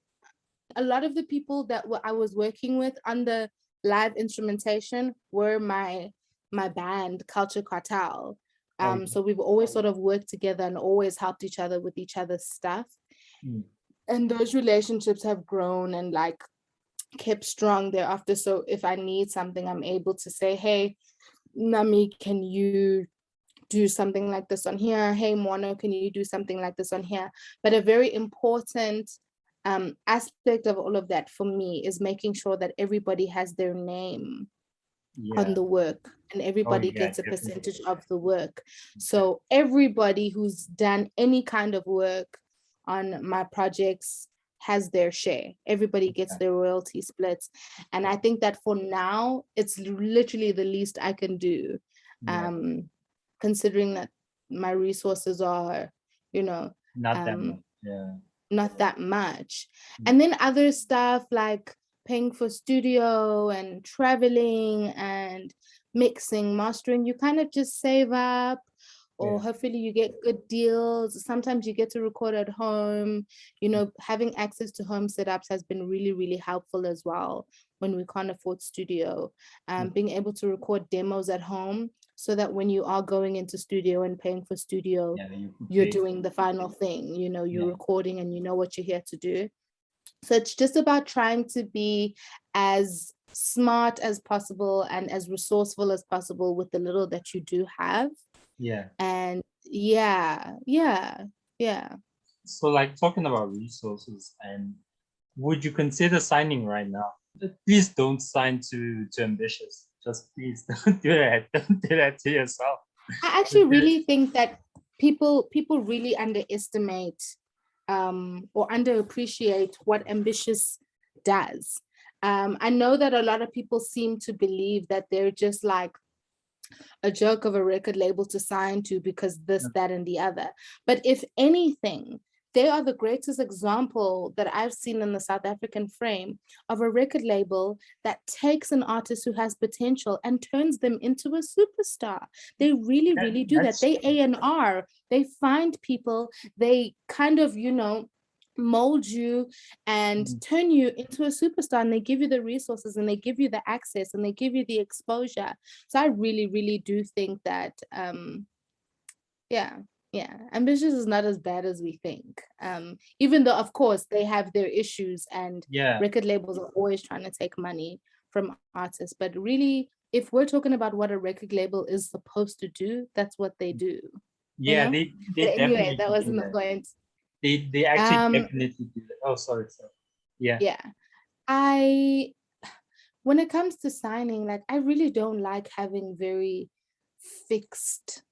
a lot of the people that I was working with on the live instrumentation were my band, Culture Cartel. So we've always sort of worked together and always helped each other with each other's stuff. And those relationships have grown and like kept strong thereafter. So if I need something, I'm able to say, hey, Nami, can you do something like this on here? Hey, Mono, can you do something like this on here? But a very important aspect of all of that for me is making sure that everybody has their name on the work and everybody gets a percentage of the work. So everybody who's done any kind of work on my projects has their share. Everybody gets their royalty splits. And I think that for now, it's literally the least I can do. Considering that my resources are, you know, not that much. Not that much. And then other stuff like paying for studio and traveling and mixing, mastering, you kind of just save up, or hopefully you get good deals. Sometimes you get to record at home. You know, having access to home setups has been really, really helpful as well when we can't afford studio. Being able to record demos at home so that when you are going into studio and paying for studio, you're doing the final thing, you know, you're recording and you know what you're here to do. So it's just about trying to be as smart as possible and as resourceful as possible with the little that you do have. And so like talking about resources, and would you consider signing right now? Please don't sign too ambitious. Just please don't do that. Don't do that to yourself. I actually really think that people really underestimate or underappreciate what ambitious does. I know that a lot of people seem to believe that they're just like a jerk of a record label to sign to because this, that, and the other. But if anything, they are the greatest example that I've seen in the South African frame of a record label that takes an artist who has potential and turns them into a superstar. They really, really do that. They A&R, they find people, they kind of, you know, mold you and turn you into a superstar, and they give you the resources and they give you the access and they give you the exposure. So I really, really do think that ambitious is not as bad as we think, even though of course they have their issues and record labels are always trying to take money from artists, but really if we're talking about what a record label is supposed to do, that's what they do. Yeah, you know? they Anyway, that wasn't the point. They actually definitely do that. Oh, sorry. Yeah. When it comes to signing, like I really don't like having very fixed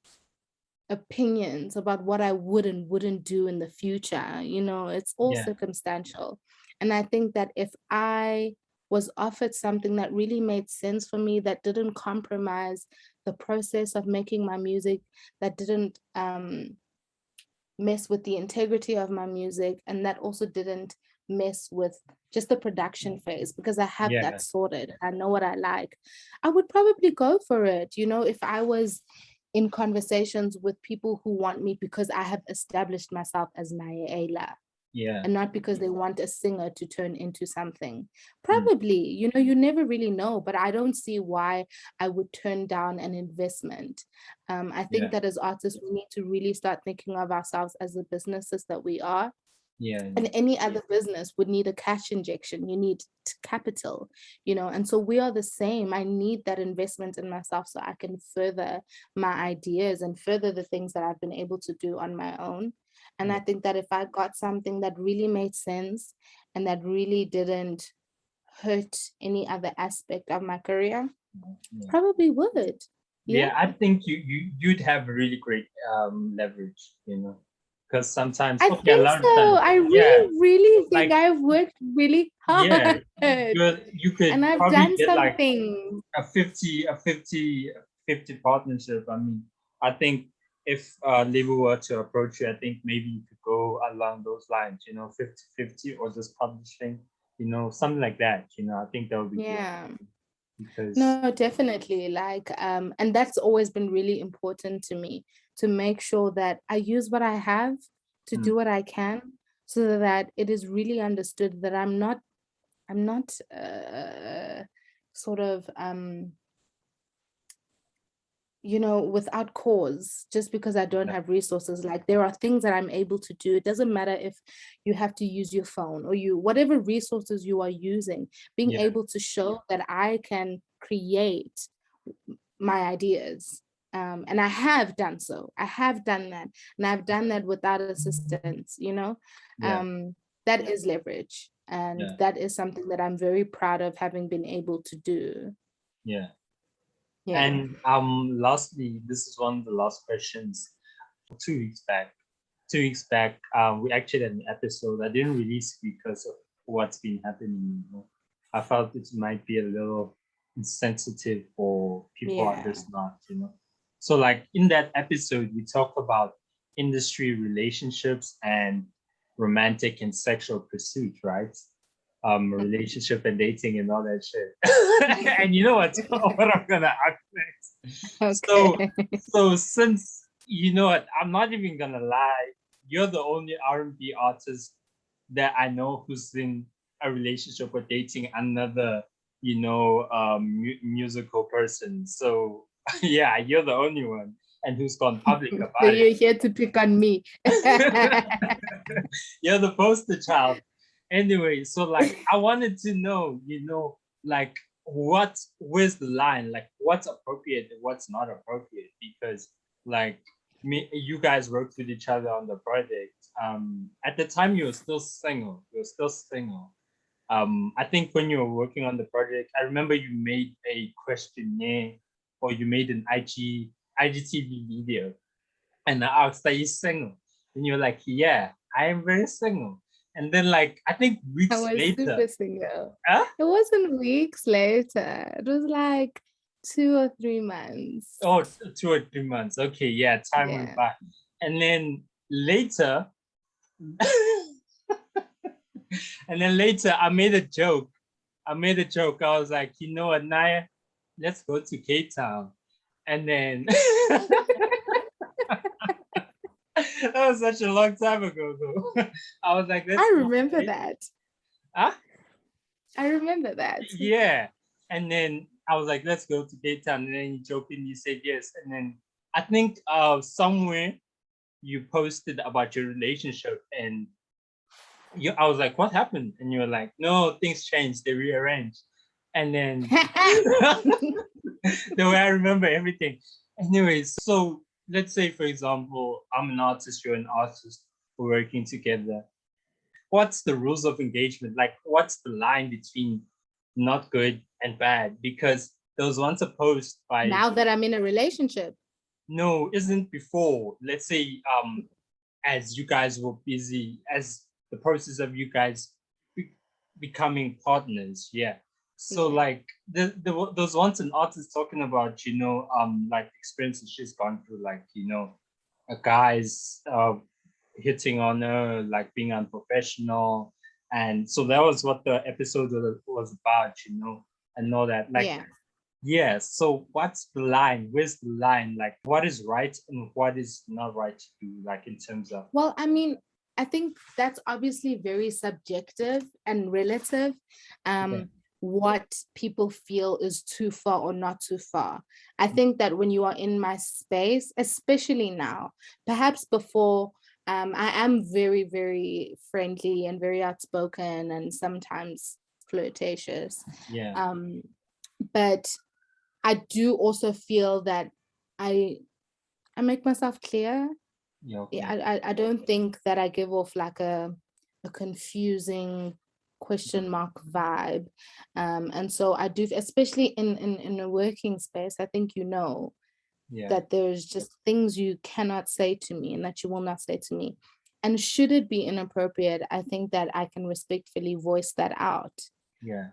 opinions about what I would and wouldn't do in the future. You know, it's all circumstantial. And I think that if I was offered something that really made sense for me, that didn't compromise the process of making my music, that didn't mess with the integrity of my music, and that also didn't mess with just the production phase, because I have that sorted. I know what I like. I would probably go for it, you know, if I was in conversations with people who want me because I have established myself as Naye Ayla. And not because they want a singer to turn into something. Probably, you know, you never really know, but I don't see why I would turn down an investment. I think that as artists, we need to really start thinking of ourselves as the businesses that we are. And any other business would need a cash injection. You need capital, you know, and so we are the same. I need that investment in myself so I can further my ideas and further the things that I've been able to do on my own. And I think that if I got something that really made sense and that really didn't hurt any other aspect of my career, probably would. Yeah, I think you'd have really great leverage, you know, because sometimes I think so. I really think like, I've worked really hard. You could and I've probably done get something. Like a 50 partnership. I mean, I think if label were to approach you, I think maybe you could go along those lines, you know, 50-50 or just publishing, you know, something like that. You know, I think that would be good. Because no, definitely, like and that's always been really important to me, to make sure that I use what I have to do what I can, so that it is really understood that I'm not sort of you know, without cause, just because I don't have resources. Like there are things that I'm able to do. It doesn't matter if you have to use your phone or whatever resources you are using, being able to show that I can create my ideas. And I have done so. I have done that. And I've done that without assistance, you know. That is leverage. And that is something that I'm very proud of having been able to do. And lastly, this is one of the last questions. 2 weeks back, we actually had an episode. I didn't release because of what's been happening. You know? I felt it might be a little insensitive for people at this not, you know. So like in that episode, we talked about industry relationships and romantic and sexual pursuit, right? Relationship and dating and all that shit. And you know what I'm gonna ask next. So since you know what, I'm not even gonna lie, you're the only R&B artist that I know who's in a relationship or dating another, you know, musical person. So Yeah, you're the only one, and who's gone public So about you're it. here to pick on me. You're the poster child. Anyway, so like I wanted to know, like where's the line? Like what's appropriate and what's not appropriate? Because like you guys worked with each other on the project. At the time you were still single. I think when you were working on the project, I remember you made a questionnaire or you made an IGTV video, and I asked, "Are you single?" And you're like, "Yeah, I am very single." And then, like, I think I weeks was later, super single. huh? It wasn't weeks later. It was like 2 or 3 months. Oh, 2 or 3 months. Okay, yeah, time went Yeah. by. And then later, I made a joke. I was like, you know what, Naya, let's go to Cape Town. And then that was such a long time ago, though. I was like, I remember that. Huh? I remember that. Yeah. And then I was like, let's go to Cape Town. And then you jokingly said yes. And then I think somewhere you posted about your relationship, and I was like, what happened? And you were like, no, things changed, they rearranged. And then the way I remember everything. Anyways, so let's say, for example, I'm an artist, you're an artist, we're working together. What's the rules of engagement? Like, what's the line between not good and bad? Because there was once a post by... Now that I'm in a relationship. No, isn't before. Let's say, as you guys were busy, as the process of you guys becoming partners, yeah. So like there was once an artist talking about, like experiences she's gone through, like, a guy's hitting on her, like being unprofessional. And so that was what the episode was about, and all that. Like, yeah. So what's the line? Where's the line? Like, what is right and what is not right to do, like in terms of... Well, I mean, I think that's obviously very subjective and relative. What people feel is too far or not too far. I think that when you are in my space, especially now, perhaps before, I am very, very friendly and very outspoken and sometimes flirtatious. Yeah. But I do also feel that I make myself clear. Yeah. Okay. I don't think that I give off like a confusing question mark vibe. And so I do, especially in a working space, I think that there's just things you cannot say to me and that you will not say to me. And should it be inappropriate, I think that I can respectfully voice that out. Yeah.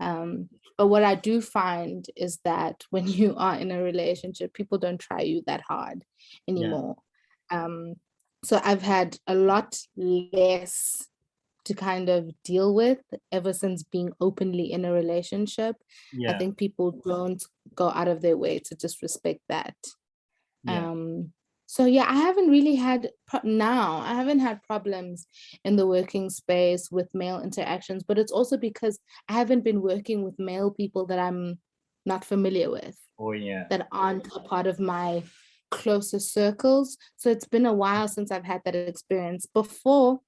But what I do find is that when you are in a relationship, people don't try you that hard anymore. So I've had a lot less to kind of deal with ever since being openly in a relationship. I think people don't go out of their way to just respect that. So yeah, I haven't really had I haven't had problems in the working space with male interactions, but it's also because I haven't been working with male people that I'm not familiar with. Oh yeah. That aren't a part of my closer circles. So it's been a while since I've had that experience. Before,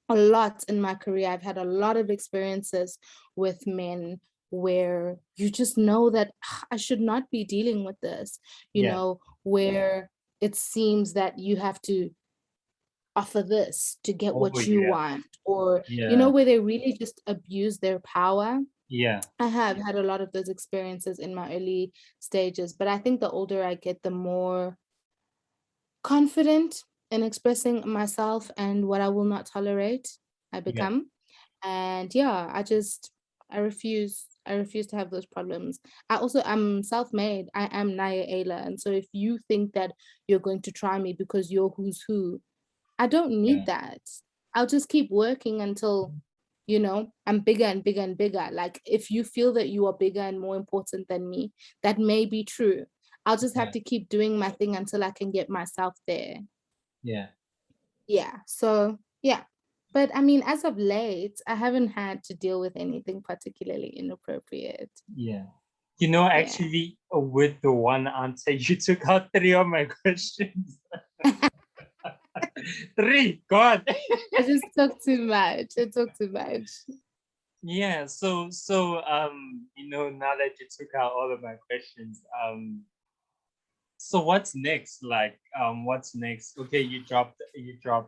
a lot in my career, I've had a lot of experiences with men where you just know that I should not be dealing with this, where it seems that you have to offer this to get what you want, or, where they really just abuse their power. Yeah. I have had a lot of those experiences in my early stages, but I think the older I get, the more confident in expressing myself and what I will not tolerate I become. And I refuse to have those problems. I'm self-made. I am Naye Ayla. And so if you think that you're going to try me because you're who's who, I don't need that. I'll just keep working until, I'm bigger and bigger and bigger. Like, if you feel that you are bigger and more important than me, that may be true. I'll just have to keep doing my thing until I can get myself there. Yeah. So, yeah. But I mean, as of late, I haven't had to deal with anything particularly inappropriate. Yeah. Actually, with the one answer, you took out 3 of my questions. 3, God. I just talk too much. I talk too much. Yeah. So now that you took out all of my questions, so what's next? Like, what's next? Okay, you dropped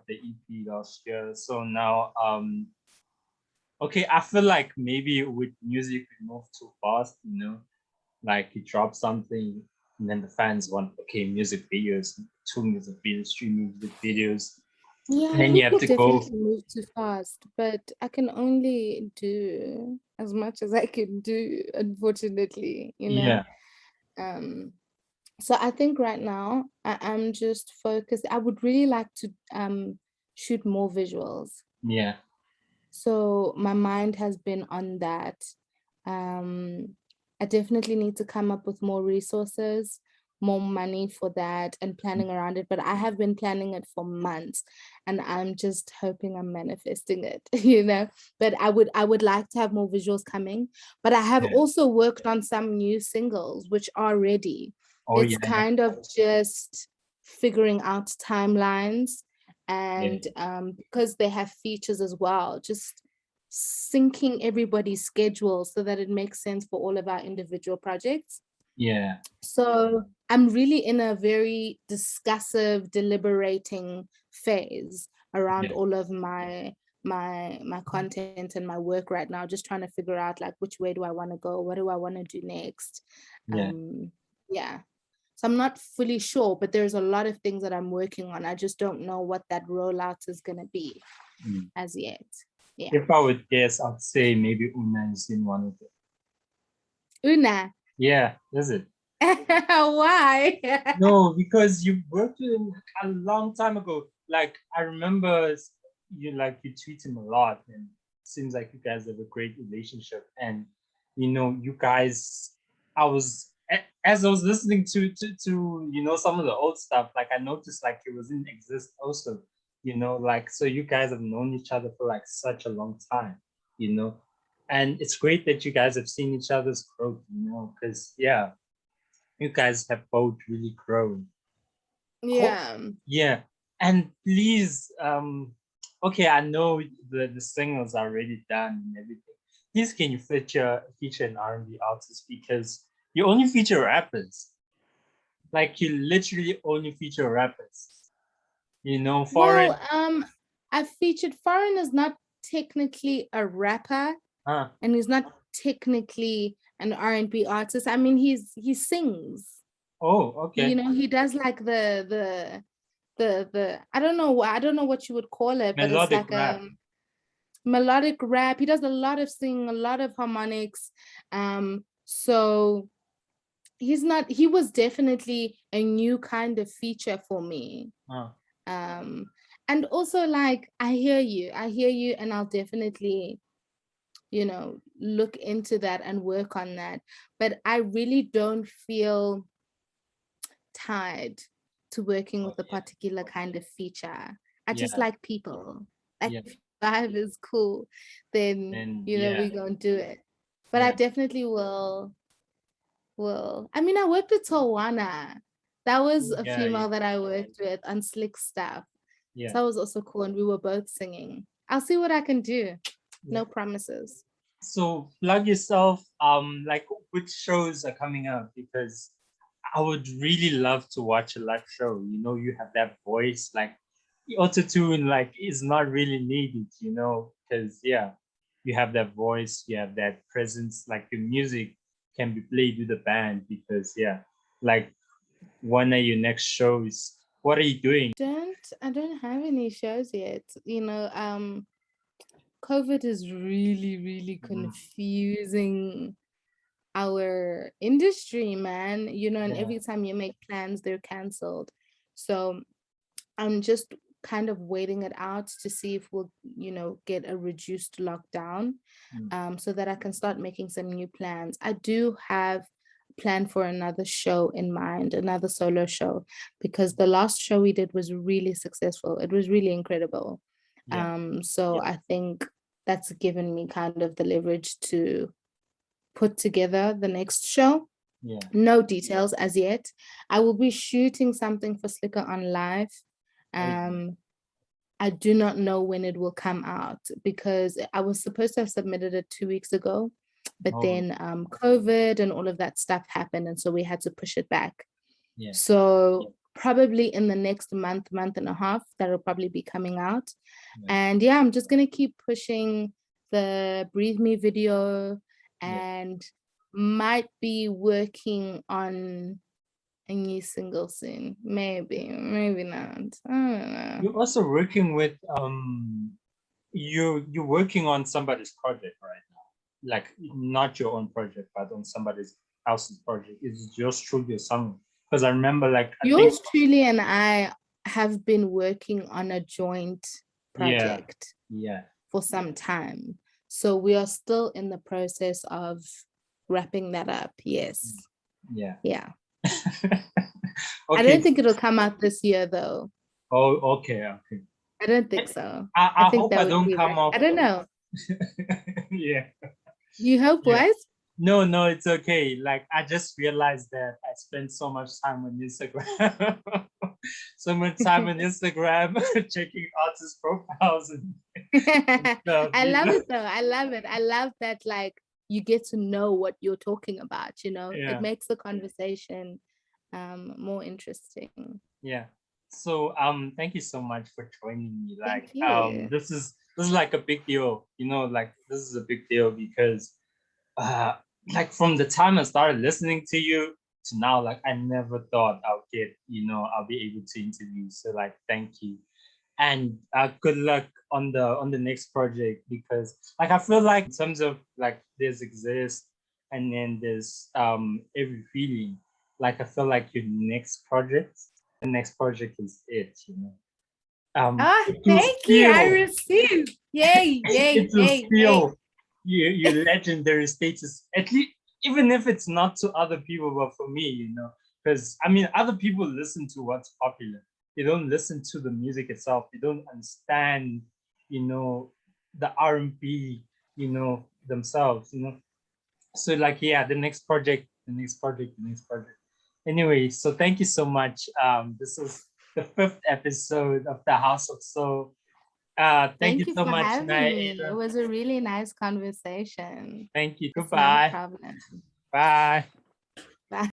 the EP last year. So now, okay, I feel like maybe with music we move too fast, like you drop something and then the fans want, okay, music videos, 2 music videos, 3 music videos. Yeah, and then you have to definitely go. move too fast, but I can only do as much as I can do, unfortunately, Yeah. So I think right now I'm just focused. I would really like to shoot more visuals. Yeah. So my mind has been on that. I definitely need to come up with more resources, more money for that, and planning around it. But I have been planning it for months, and I'm just hoping I'm manifesting it, But I would like to have more visuals coming. But I have also worked on some new singles which are ready. Oh, It's yeah. kind of just figuring out timelines, and because they have features as well, just syncing everybody's schedule so that it makes sense for all of our individual projects. Yeah. So I'm really in a very discussive, deliberating phase around all of my content and my work right now, just trying to figure out like which way do I want to go, what do I want to do next. Yeah. So I'm not fully sure, but there's a lot of things that I'm working on. I just don't know what that rollout is going to be as yet. Yeah. If I would guess, I'd say maybe Una is in one of it. Una? Yeah, is it? Why? No, because you worked with him a long time ago. Like, I remember you tweet him a lot, and it seems like you guys have a great relationship. And you guys, as I was listening to some of the old stuff, like I noticed like it was in exist also, like, so you guys have known each other for like such a long time, and it's great that you guys have seen each other's growth, because you guys have both really grown. Yeah. Yeah. And please, okay, I know the singles are already done and everything. Please, can you feature an R&B artist, because you only feature rappers. Like, you literally only feature rappers. Foreign. Well, I featured Foreign is not technically a rapper, and he's not technically an R&B artist. I mean, he sings. Oh, okay. He does like the I don't know what you would call it, but Melodic it's like rap. Melodic rap. He does a lot of singing, a lot of harmonics. So he was definitely a new kind of feature for me. And also, like, I hear you, and I'll definitely look into that and work on that. But I really don't feel tied to working with a particular kind of feature. I just like people. Like, if vibe is cool, then we're gonna do it. But I definitely will. I mean, I worked with Tawana. That was a female that I worked with on Slick Stuff. So that was also cool, and we were both singing. I'll see what I can do. No promises. So plug yourself. Like, which shows are coming up? Because I would really love to watch a live show. You have that voice, like auto-tune, like, is not really needed, because you have that voice, you have that presence, like the music can be played with the band, because like, when are your next shows? What are you doing? I don't have any shows yet. COVID is really, really confusing our industry, man. And every time you make plans, they're canceled. So I'm just kind of waiting it out to see if we'll, get a reduced lockdown, so that I can start making some new plans. I do have a plan for another show in mind, another solo show, because the last show we did was really successful. It was really incredible. So I think that's given me kind of the leverage to put together the next show. Yeah. No details as yet. I will be shooting something for Slicker on Live. I do not know when it will come out because I was supposed to have submitted it 2 weeks ago, but then COVID and all of that stuff happened, and so we had to push it back. Yeah. So probably in the next month and a half, that'll probably be coming out. Yeah. And yeah, I'm just gonna keep pushing the Breathe Me video and might be working on a new single soon. Maybe not. I don't know. You're also working with you're working on somebody's project right now, like not your own project, but on somebody else's project. It's just through your song. Because I remember, like, yours truly and I have been working on a joint project for some time. So we are still in the process of wrapping that up. Yes. Yeah. Okay. I don't think it'll come out this year though. Oh, okay. I don't think so. I think hope that I don't come off. I don't know. Yeah. You hope what? No, it's okay. Like, I just realized that I spent so much time on Instagram. So much time on Instagram checking artist profiles and stuff, I love it though. I love it. I love that, like, you get to know what you're talking about, you know. It makes the conversation more interesting. Yeah. So thank you so much for joining me. Like, thank you. This is like a big deal, you know, like this is a big deal because like from the time I started listening to you to now, like I never thought I'll be able to interview. So like, thank you. And good luck on the next project, because like I feel like in terms of like there's Exist and then there's Every Feeling, like I feel like your next project, the next project is it, you know. Thank you. I received. Yay. It will feel your legendary status, at least, even if it's not to other people, but for me, you know, because I mean, other people listen to what's popular. They don't listen to the music itself. They don't understand, you know, the R&B, you know, themselves, you know. So like, yeah, the next project. Anyway, so thank you so much. This is the 5th episode of the House of Soul. Thank you so for much, having Naye. me. It was a really nice conversation. Thank you. Goodbye. No problem. Bye.